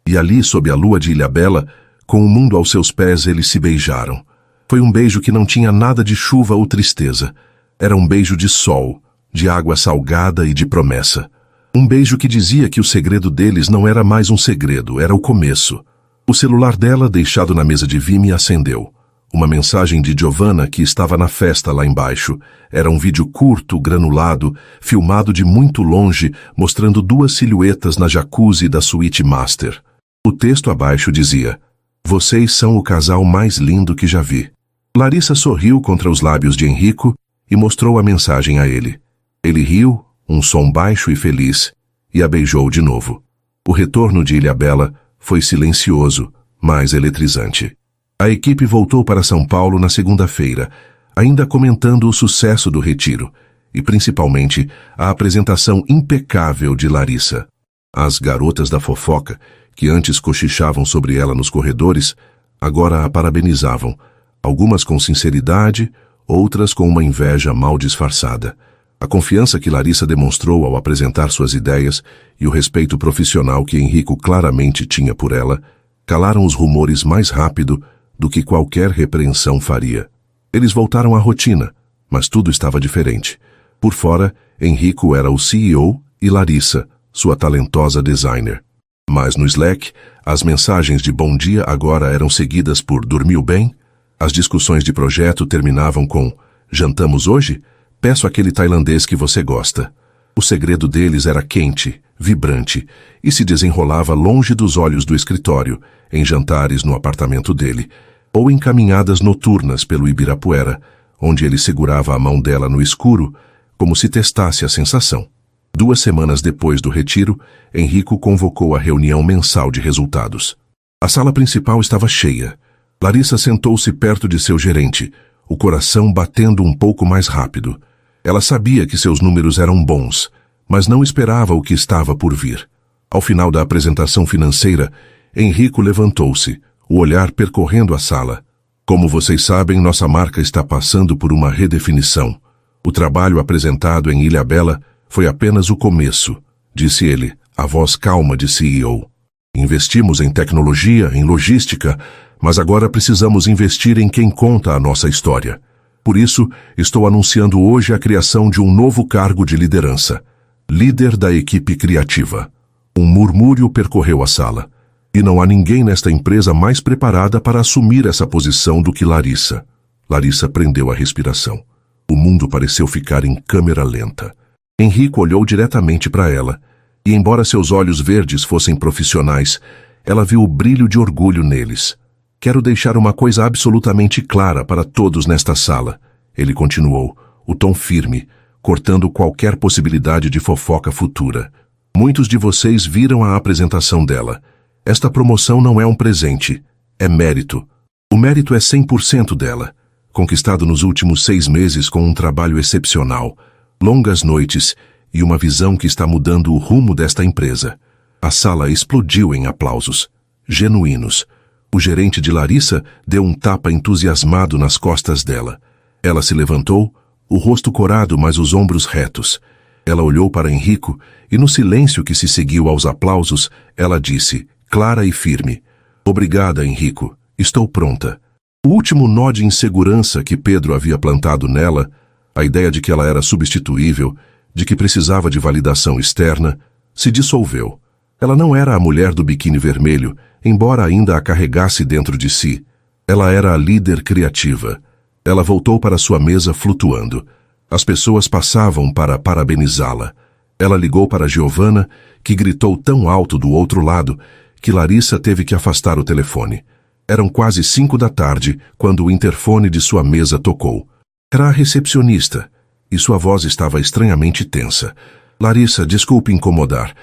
e ali, sob a lua de Ilhabela, com o mundo aos seus pés, eles se beijaram. Foi um beijo que não tinha nada de chuva ou tristeza. Era um beijo de sol, de água salgada e de promessa. Um beijo que dizia que o segredo deles não era mais um segredo, era o começo. O celular dela, deixado na mesa de Vime, acendeu. Uma mensagem de Giovanna que estava na festa lá embaixo. Era um vídeo curto, granulado, filmado de muito longe, mostrando 2 silhuetas na jacuzzi da suíte master. O texto abaixo dizia: Vocês são o casal mais lindo que já vi. Larissa sorriu contra os lábios de Henrico e mostrou a mensagem a ele. Ele riu, um som baixo e feliz, e a beijou de novo. O retorno de Ilhabela foi silencioso, mas eletrizante. A equipe voltou para São Paulo na segunda-feira, ainda comentando o sucesso do retiro, e principalmente a apresentação impecável de Larissa. As garotas da fofoca, que antes cochichavam sobre ela nos corredores, agora a parabenizavam, algumas com sinceridade, outras com uma inveja mal disfarçada. A confiança que Larissa demonstrou ao apresentar suas ideias e o respeito profissional que Henrico claramente tinha por ela, calaram os rumores mais rápido do que qualquer repreensão faria. Eles voltaram à rotina, mas tudo estava diferente. Por fora, Henrico era o CEO e Larissa, sua talentosa designer. Mas no Slack, as mensagens de bom dia agora eram seguidas por dormiu bem? As discussões de projeto terminavam com jantamos hoje? Peço aquele tailandês que você gosta. O segredo deles era quente, vibrante, e se desenrolava longe dos olhos do escritório, em jantares no apartamento dele, ou em caminhadas noturnas pelo Ibirapuera, onde ele segurava a mão dela no escuro, como se testasse a sensação. 2 semanas depois do retiro, Henrico convocou a reunião mensal de resultados. A sala principal estava cheia. Larissa sentou-se perto de seu gerente, o coração batendo um pouco mais rápido. Ela sabia que seus números eram bons, mas não esperava o que estava por vir. Ao final da apresentação financeira, Henrico levantou-se, o olhar percorrendo a sala. Como vocês sabem, nossa marca está passando por uma redefinição. O trabalho apresentado em Ilhabela foi apenas o começo, disse ele, a voz calma de CEO. Investimos em tecnologia, em logística, mas agora precisamos investir em quem conta a nossa história. Por isso, estou anunciando hoje a criação de um novo cargo de liderança. Líder da equipe criativa. Um murmúrio percorreu a sala. E não há ninguém nesta empresa mais preparada para assumir essa posição do que Larissa. Larissa prendeu a respiração. O mundo pareceu ficar em câmera lenta. Henrico olhou diretamente para ela, e embora seus olhos verdes fossem profissionais, ela viu o brilho de orgulho neles. Quero deixar uma coisa absolutamente clara para todos nesta sala, ele continuou, o tom firme, cortando qualquer possibilidade de fofoca futura. Muitos de vocês viram a apresentação dela. Esta promoção não é um presente, é mérito. O mérito é 100% dela, conquistado nos últimos 6 meses com um trabalho excepcional, longas noites e uma visão que está mudando o rumo desta empresa. A sala explodiu em aplausos, genuínos. O gerente de Larissa deu um tapa entusiasmado nas costas dela. Ela se levantou, o rosto corado, mas os ombros retos. Ela olhou para Henrico e, no silêncio que se seguiu aos aplausos, ela disse, clara e firme, obrigada, Henrico, estou pronta. O último nó de insegurança que Pedro havia plantado nela, a ideia de que ela era substituível, de que precisava de validação externa, se dissolveu. Ela não era a mulher do biquíni vermelho, embora ainda a carregasse dentro de si. Ela era a líder criativa. Ela voltou para sua mesa flutuando. As pessoas passavam para parabenizá-la. Ela ligou para Giovanna, que gritou tão alto do outro lado que Larissa teve que afastar o telefone. Eram quase 5 da tarde quando o interfone de sua mesa tocou. Era a recepcionista, e sua voz estava estranhamente tensa. Larissa, desculpe incomodar.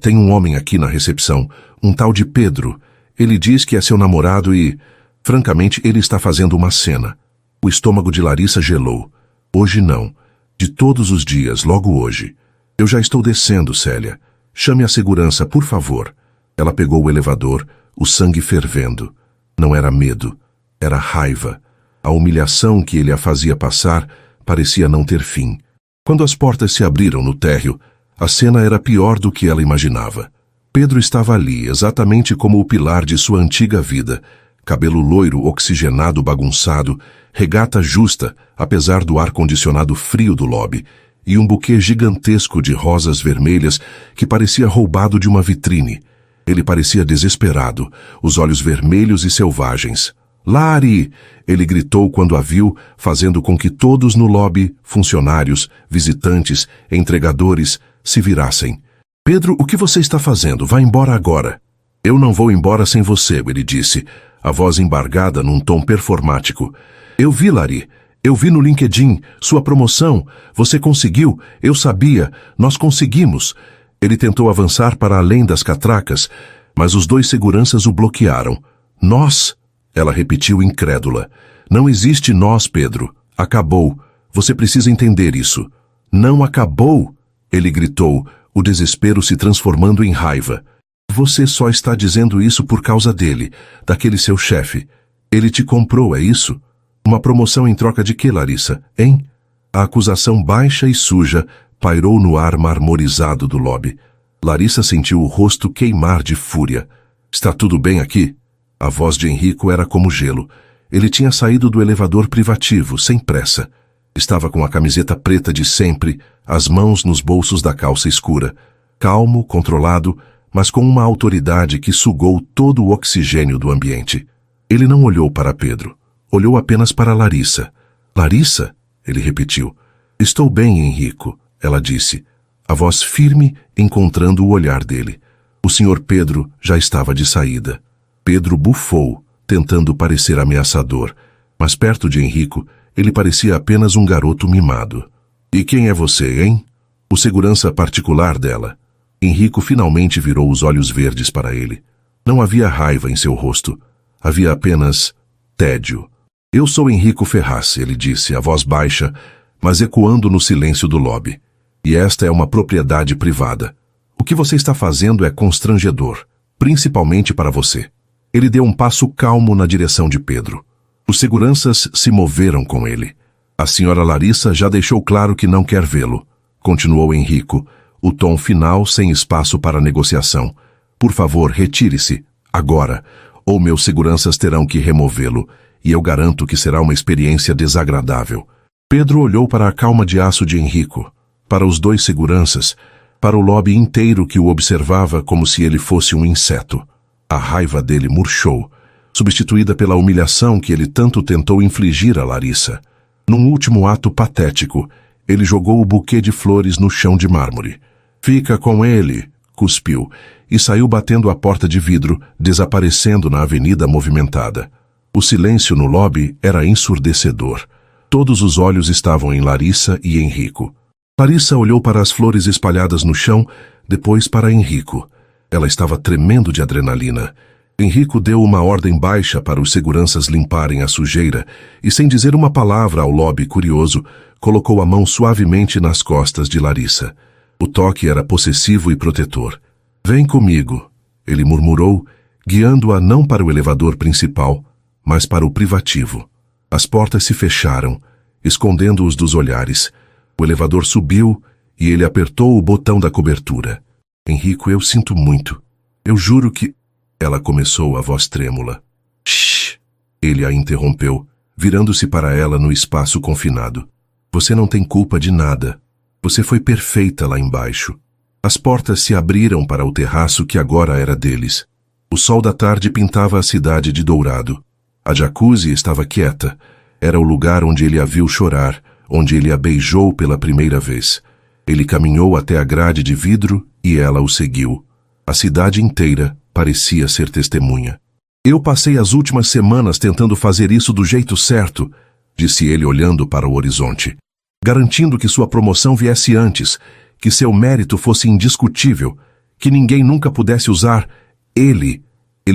Tem um homem aqui na recepção, um tal de Pedro. Ele diz que é seu namorado e, francamente, ele está fazendo uma cena. O estômago de Larissa gelou. Hoje não. De todos os dias, logo hoje. Eu já estou descendo, Célia. Chame a segurança, por favor. Ela pegou o elevador, o sangue fervendo. Não era medo, era raiva. A humilhação que ele a fazia passar parecia não ter fim. Quando as portas se abriram no térreo, a cena era pior do que ela imaginava. Pedro estava ali, exatamente como o pilar de sua antiga vida. Cabelo loiro, oxigenado, bagunçado, regata justa, apesar do ar-condicionado frio do lobby, e um buquê gigantesco de rosas vermelhas que parecia roubado de uma vitrine. Ele parecia desesperado, os olhos vermelhos e selvagens. Lari! Ele gritou quando a viu, fazendo com que todos no lobby, funcionários, visitantes, entregadores, se virassem. Pedro, o que você está fazendo? Vá embora agora. Eu não vou embora sem você, ele disse, a voz embargada num tom performático. Eu vi, Lari. Eu vi no LinkedIn, sua promoção. Você conseguiu. Eu sabia. Nós conseguimos. Ele tentou avançar para além das catracas, mas os 2 seguranças o bloquearam. Nós? Ela repetiu incrédula. Não existe nós, Pedro. Acabou. Você precisa entender isso. Não acabou, ele gritou, o desespero se transformando em raiva. Você só está dizendo isso por causa dele, daquele seu chefe. Ele te comprou, é isso? Uma promoção em troca de quê, Larissa, hein? A acusação baixa e suja pairou no ar marmorizado do lobby. Larissa sentiu o rosto queimar de fúria. Está tudo bem aqui? A voz de Henrico era como gelo. Ele tinha saído do elevador privativo, sem pressa. Estava com a camiseta preta de sempre, as mãos nos bolsos da calça escura. Calmo, controlado, mas com uma autoridade que sugou todo o oxigênio do ambiente. Ele não olhou para Pedro. Olhou apenas para Larissa. Larissa? Ele repetiu. Estou bem, Henrico, ela disse, a voz firme encontrando o olhar dele. O Sr. Pedro já estava de saída. Pedro bufou, tentando parecer ameaçador, mas perto de Henrico, ele parecia apenas um garoto mimado. E quem é você, hein? O segurança particular dela. Henrico finalmente virou os olhos verdes para ele. Não havia raiva em seu rosto. Havia apenas tédio. Eu sou Henrico Ferraz, ele disse, a voz baixa, mas ecoando no silêncio do lobby. E esta é uma propriedade privada. O que você está fazendo é constrangedor, principalmente para você. Ele deu um passo calmo na direção de Pedro. Os seguranças se moveram com ele. A senhora Larissa já deixou claro que não quer vê-lo, continuou Henrico, o tom final sem espaço para negociação. Por favor, retire-se, agora, ou meus seguranças terão que removê-lo, e eu garanto que será uma experiência desagradável. Pedro olhou para a calma de aço de Henrico, para os dois seguranças, para o lobby inteiro que o observava como se ele fosse um inseto. A raiva dele murchou, substituída pela humilhação que ele tanto tentou infligir a Larissa. Num último ato patético, ele jogou o buquê de flores no chão de mármore. Fica com ele, cuspiu, e saiu batendo a porta de vidro, desaparecendo na avenida movimentada. O silêncio no lobby era ensurdecedor. Todos os olhos estavam em Larissa e Henrico. Larissa olhou para as flores espalhadas no chão, depois para Henrico. Ela estava tremendo de adrenalina. Henrico deu uma ordem baixa para os seguranças limparem a sujeira e, sem dizer uma palavra ao lobby curioso, colocou a mão suavemente nas costas de Larissa. O toque era possessivo e protetor. Vem comigo, ele murmurou, guiando-a não para o elevador principal, mas para o privativo. As portas se fecharam, escondendo-os dos olhares. O elevador subiu e ele apertou o botão da cobertura. Henrico, eu sinto muito. Eu juro que... Ela começou, a voz trêmula. Shhh! Ele a interrompeu, virando-se para ela no espaço confinado. Você não tem culpa de nada. Você foi perfeita lá embaixo. As portas se abriram para o terraço que agora era deles. O sol da tarde pintava a cidade de dourado. A jacuzzi estava quieta. Era o lugar onde ele a viu chorar, onde ele a beijou pela primeira vez. Ele caminhou até a grade de vidro e ela o seguiu. A cidade inteira parecia ser testemunha. Eu passei as últimas semanas tentando fazer isso do jeito certo, disse ele olhando para o horizonte, garantindo que sua promoção viesse antes, que seu mérito fosse indiscutível, que ninguém nunca pudesse usar ele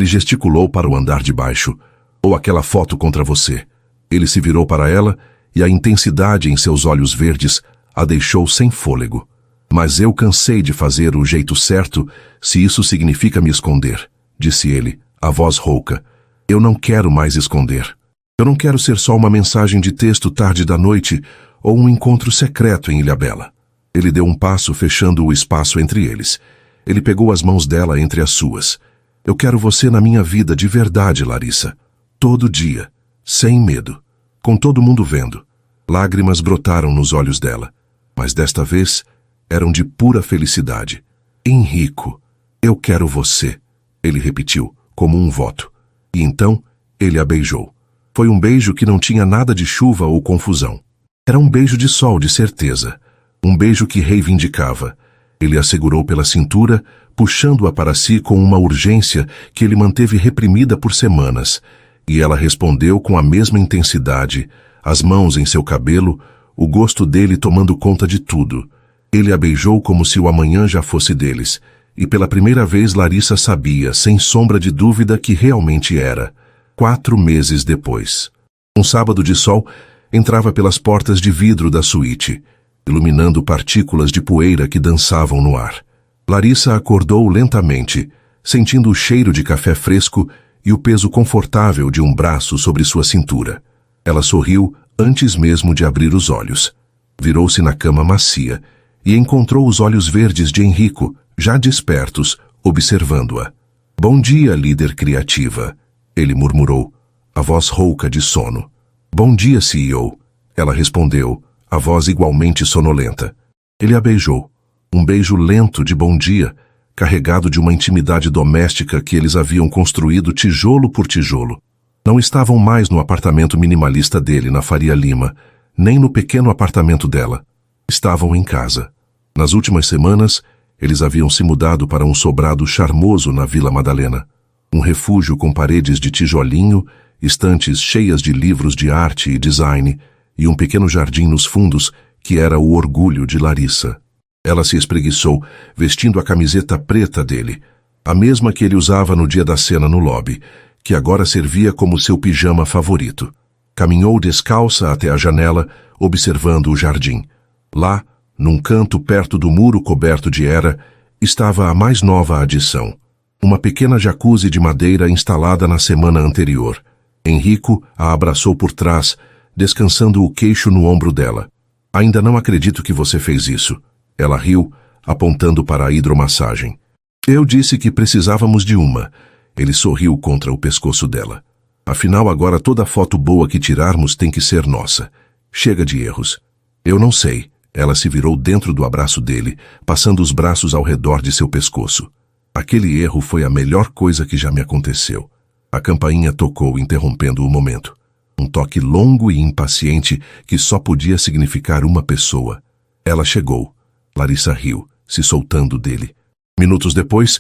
gesticulou para o andar de baixo, ou aquela foto contra você. Ele se virou para ela e a intensidade em seus olhos verdes a deixou sem fôlego. Mas eu cansei de fazer o jeito certo, se isso significa me esconder, disse ele, a voz rouca. Eu não quero mais esconder. Eu não quero ser só uma mensagem de texto tarde da noite ou um encontro secreto em Ilhabela. Ele deu um passo fechando o espaço entre eles. Ele pegou as mãos dela entre as suas. Eu quero você na minha vida de verdade, Larissa. Todo dia, sem medo, com todo mundo vendo. Lágrimas brotaram nos olhos dela, mas desta vez eram de pura felicidade. Henrico, eu quero você, ele repetiu, como um voto. E então, ele a beijou. Foi um beijo que não tinha nada de chuva ou confusão. Era um beijo de sol, de certeza. Um beijo que reivindicava. Ele a segurou pela cintura, puxando-a para si com uma urgência que ele manteve reprimida por semanas. E ela respondeu com a mesma intensidade, as mãos em seu cabelo, o gosto dele tomando conta de tudo. Ele a beijou como se o amanhã já fosse deles, e pela primeira vez Larissa sabia, sem sombra de dúvida, que realmente era. 4 meses depois. Um sábado de sol entrava pelas portas de vidro da suíte, iluminando partículas de poeira que dançavam no ar. Larissa acordou lentamente, sentindo o cheiro de café fresco e o peso confortável de um braço sobre sua cintura. Ela sorriu antes mesmo de abrir os olhos. Virou-se na cama macia e encontrou os olhos verdes de Henrico, já despertos, observando-a. Bom dia, líder criativa, ele murmurou, a voz rouca de sono. Bom dia, CEO, ela respondeu, a voz igualmente sonolenta. Ele a beijou, um beijo lento de bom dia, carregado de uma intimidade doméstica que eles haviam construído tijolo por tijolo. Não estavam mais no apartamento minimalista dele na Faria Lima, nem no pequeno apartamento dela. Estavam em casa. Nas últimas semanas, eles haviam se mudado para um sobrado charmoso na Vila Madalena. Um refúgio com paredes de tijolinho, estantes cheias de livros de arte e design e um pequeno jardim nos fundos que era o orgulho de Larissa. Ela se espreguiçou, vestindo a camiseta preta dele, a mesma que ele usava no dia da cena no lobby, que agora servia como seu pijama favorito. Caminhou descalça até a janela, observando o jardim. Lá, num canto perto do muro coberto de era, estava a mais nova adição. Uma pequena jacuzzi de madeira instalada na semana anterior. Henrico a abraçou por trás, descansando o queixo no ombro dela. Ainda não acredito que você fez isso. Ela riu, apontando para a hidromassagem. Eu disse que precisávamos de uma. Ele sorriu contra o pescoço dela. Afinal, agora toda foto boa que tirarmos tem que ser nossa. Chega de erros. Eu não sei. Ela se virou dentro do abraço dele, passando os braços ao redor de seu pescoço. Aquele erro foi a melhor coisa que já me aconteceu. A campainha tocou, interrompendo o momento. Um toque longo e impaciente que só podia significar uma pessoa. Ela chegou. Larissa riu, se soltando dele. Minutos depois,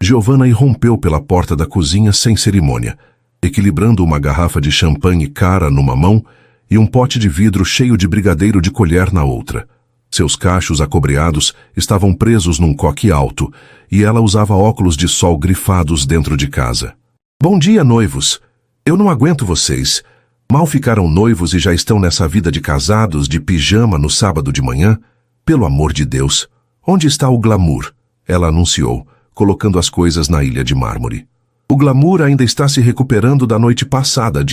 Giovanna irrompeu pela porta da cozinha sem cerimônia, equilibrando uma garrafa de champanhe cara numa mão e um pote de vidro cheio de brigadeiro de colher na outra. Seus cachos acobreados estavam presos num coque alto e ela usava óculos de sol grifados dentro de casa. Bom dia, noivos! Eu não aguento vocês. Mal ficaram noivos e já estão nessa vida de casados, de pijama no sábado de manhã? Pelo amor de Deus, onde está o glamour? Ela anunciou, colocando as coisas na ilha de mármore. O glamour ainda está se recuperando da noite passada,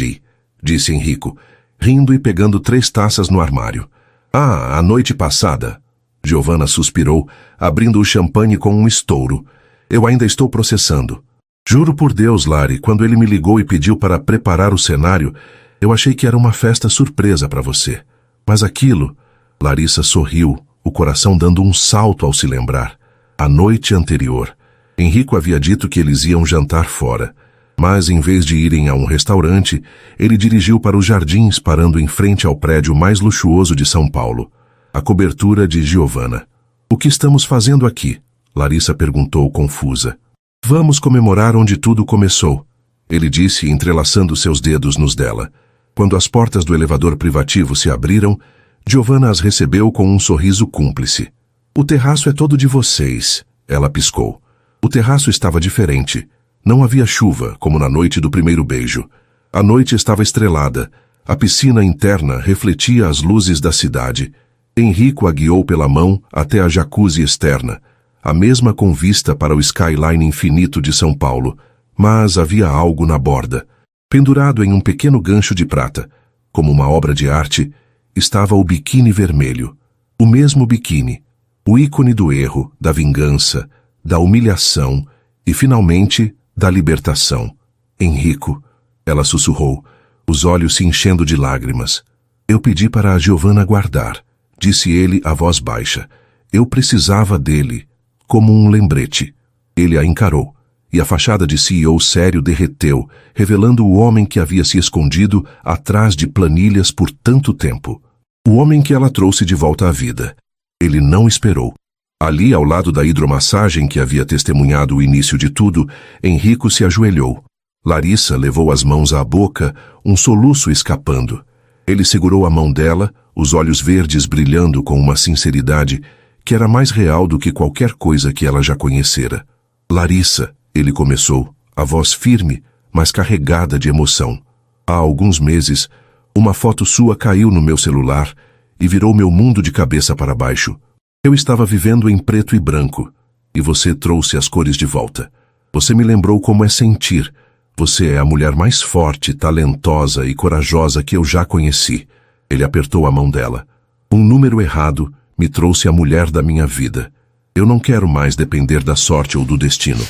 disse Henrico, rindo e pegando 3 taças no armário. Ah, a noite passada. Giovanna suspirou, abrindo o champanhe com um estouro. Eu ainda estou processando. Juro por Deus, Lari, quando ele me ligou e pediu para preparar o cenário, eu achei que era uma festa surpresa para você. Mas aquilo... Larissa sorriu, o coração dando um salto ao se lembrar. A noite anterior, Henrico havia dito que eles iam jantar fora, mas em vez de irem a um restaurante, ele dirigiu para os jardins parando em frente ao prédio mais luxuoso de São Paulo, a cobertura de Giovanna. O que estamos fazendo aqui? Larissa perguntou confusa. Vamos comemorar onde tudo começou, ele disse entrelaçando seus dedos nos dela. Quando as portas do elevador privativo se abriram, Giovanna as recebeu com um sorriso cúmplice. O terraço é todo de vocês, ela piscou. O terraço estava diferente. Não havia chuva, como na noite do primeiro beijo. A noite estava estrelada. A piscina interna refletia as luzes da cidade. Henrico a guiou pela mão até a jacuzzi externa, a mesma com vista para o skyline infinito de São Paulo, mas havia algo na borda. Pendurado em um pequeno gancho de prata, como uma obra de arte, estava o biquíni vermelho. O mesmo biquíni, o ícone do erro, da vingança, da humilhação e, finalmente, da libertação. Henrico, ela sussurrou, os olhos se enchendo de lágrimas. Eu pedi para a Giovanna guardar, disse ele a voz baixa. Eu precisava dele, como um lembrete. Ele a encarou, e a fachada de CEO sério derreteu, revelando o homem que havia se escondido atrás de planilhas por tanto tempo. O homem que ela trouxe de volta à vida. Ele não esperou. Ali, ao lado da hidromassagem que havia testemunhado o início de tudo, Henrico se ajoelhou. Larissa levou as mãos à boca, um soluço escapando. Ele segurou a mão dela, os olhos verdes brilhando com uma sinceridade que era mais real do que qualquer coisa que ela já conhecera. Larissa, ele começou, a voz firme, mas carregada de emoção. Há alguns meses, uma foto sua caiu no meu celular e virou meu mundo de cabeça para baixo. Eu estava vivendo em preto e branco, e você trouxe as cores de volta. Você me lembrou como é sentir. Você é a mulher mais forte, talentosa e corajosa que eu já conheci. Ele apertou a mão dela. Um número errado me trouxe a mulher da minha vida. Eu não quero mais depender da sorte ou do destino.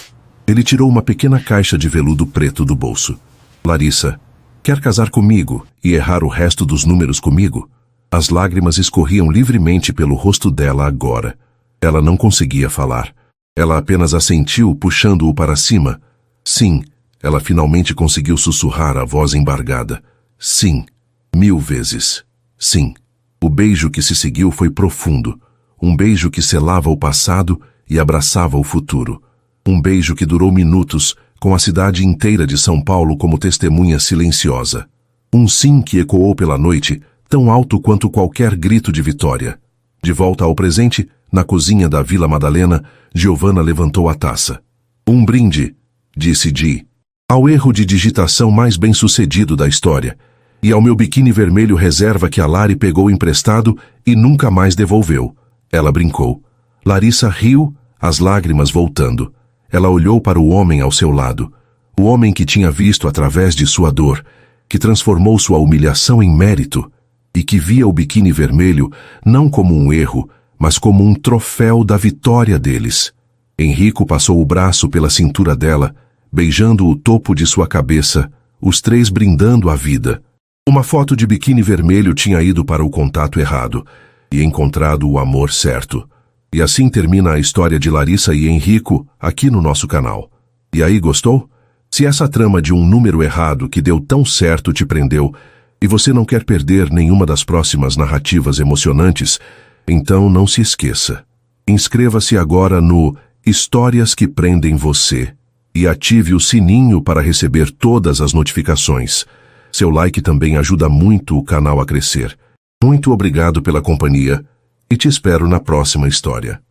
Ele tirou uma pequena caixa de veludo preto do bolso. Larissa, quer casar comigo e errar o resto dos números comigo? As lágrimas escorriam livremente pelo rosto dela agora. Ela não conseguia falar. Ela apenas assentiu, puxando-o para cima. Sim, ela finalmente conseguiu sussurrar a voz embargada. Sim, 1000 vezes. Sim. O beijo que se seguiu foi profundo. Um beijo que selava o passado e abraçava o futuro. Um beijo que durou minutos, com a cidade inteira de São Paulo como testemunha silenciosa. Um sim que ecoou pela noite, tão alto quanto qualquer grito de vitória. De volta ao presente, na cozinha da Vila Madalena, Giovanna levantou a taça. Um brinde, disse Di, ao erro de digitação mais bem-sucedido da história. E ao meu biquíni vermelho reserva que a Lari pegou emprestado e nunca mais devolveu. Ela brincou. Larissa riu, as lágrimas voltando. Ela olhou para o homem ao seu lado. O homem que tinha visto através de sua dor, que transformou sua humilhação em mérito e que via o biquíni vermelho não como um erro, mas como um troféu da vitória deles. Henrico passou o braço pela cintura dela, beijando o topo de sua cabeça, os três brindando a vida. Uma foto de biquíni vermelho tinha ido para o contato errado e encontrado o amor certo. E assim termina a história de Larissa e Henrico aqui no nosso canal. E aí, gostou? Se essa trama de um número errado que deu tão certo te prendeu e você não quer perder nenhuma das próximas narrativas emocionantes, então não se esqueça. Inscreva-se agora no Histórias que Prendem Você e ative o sininho para receber todas as notificações. Seu like também ajuda muito o canal a crescer. Muito obrigado pela companhia e te espero na próxima história.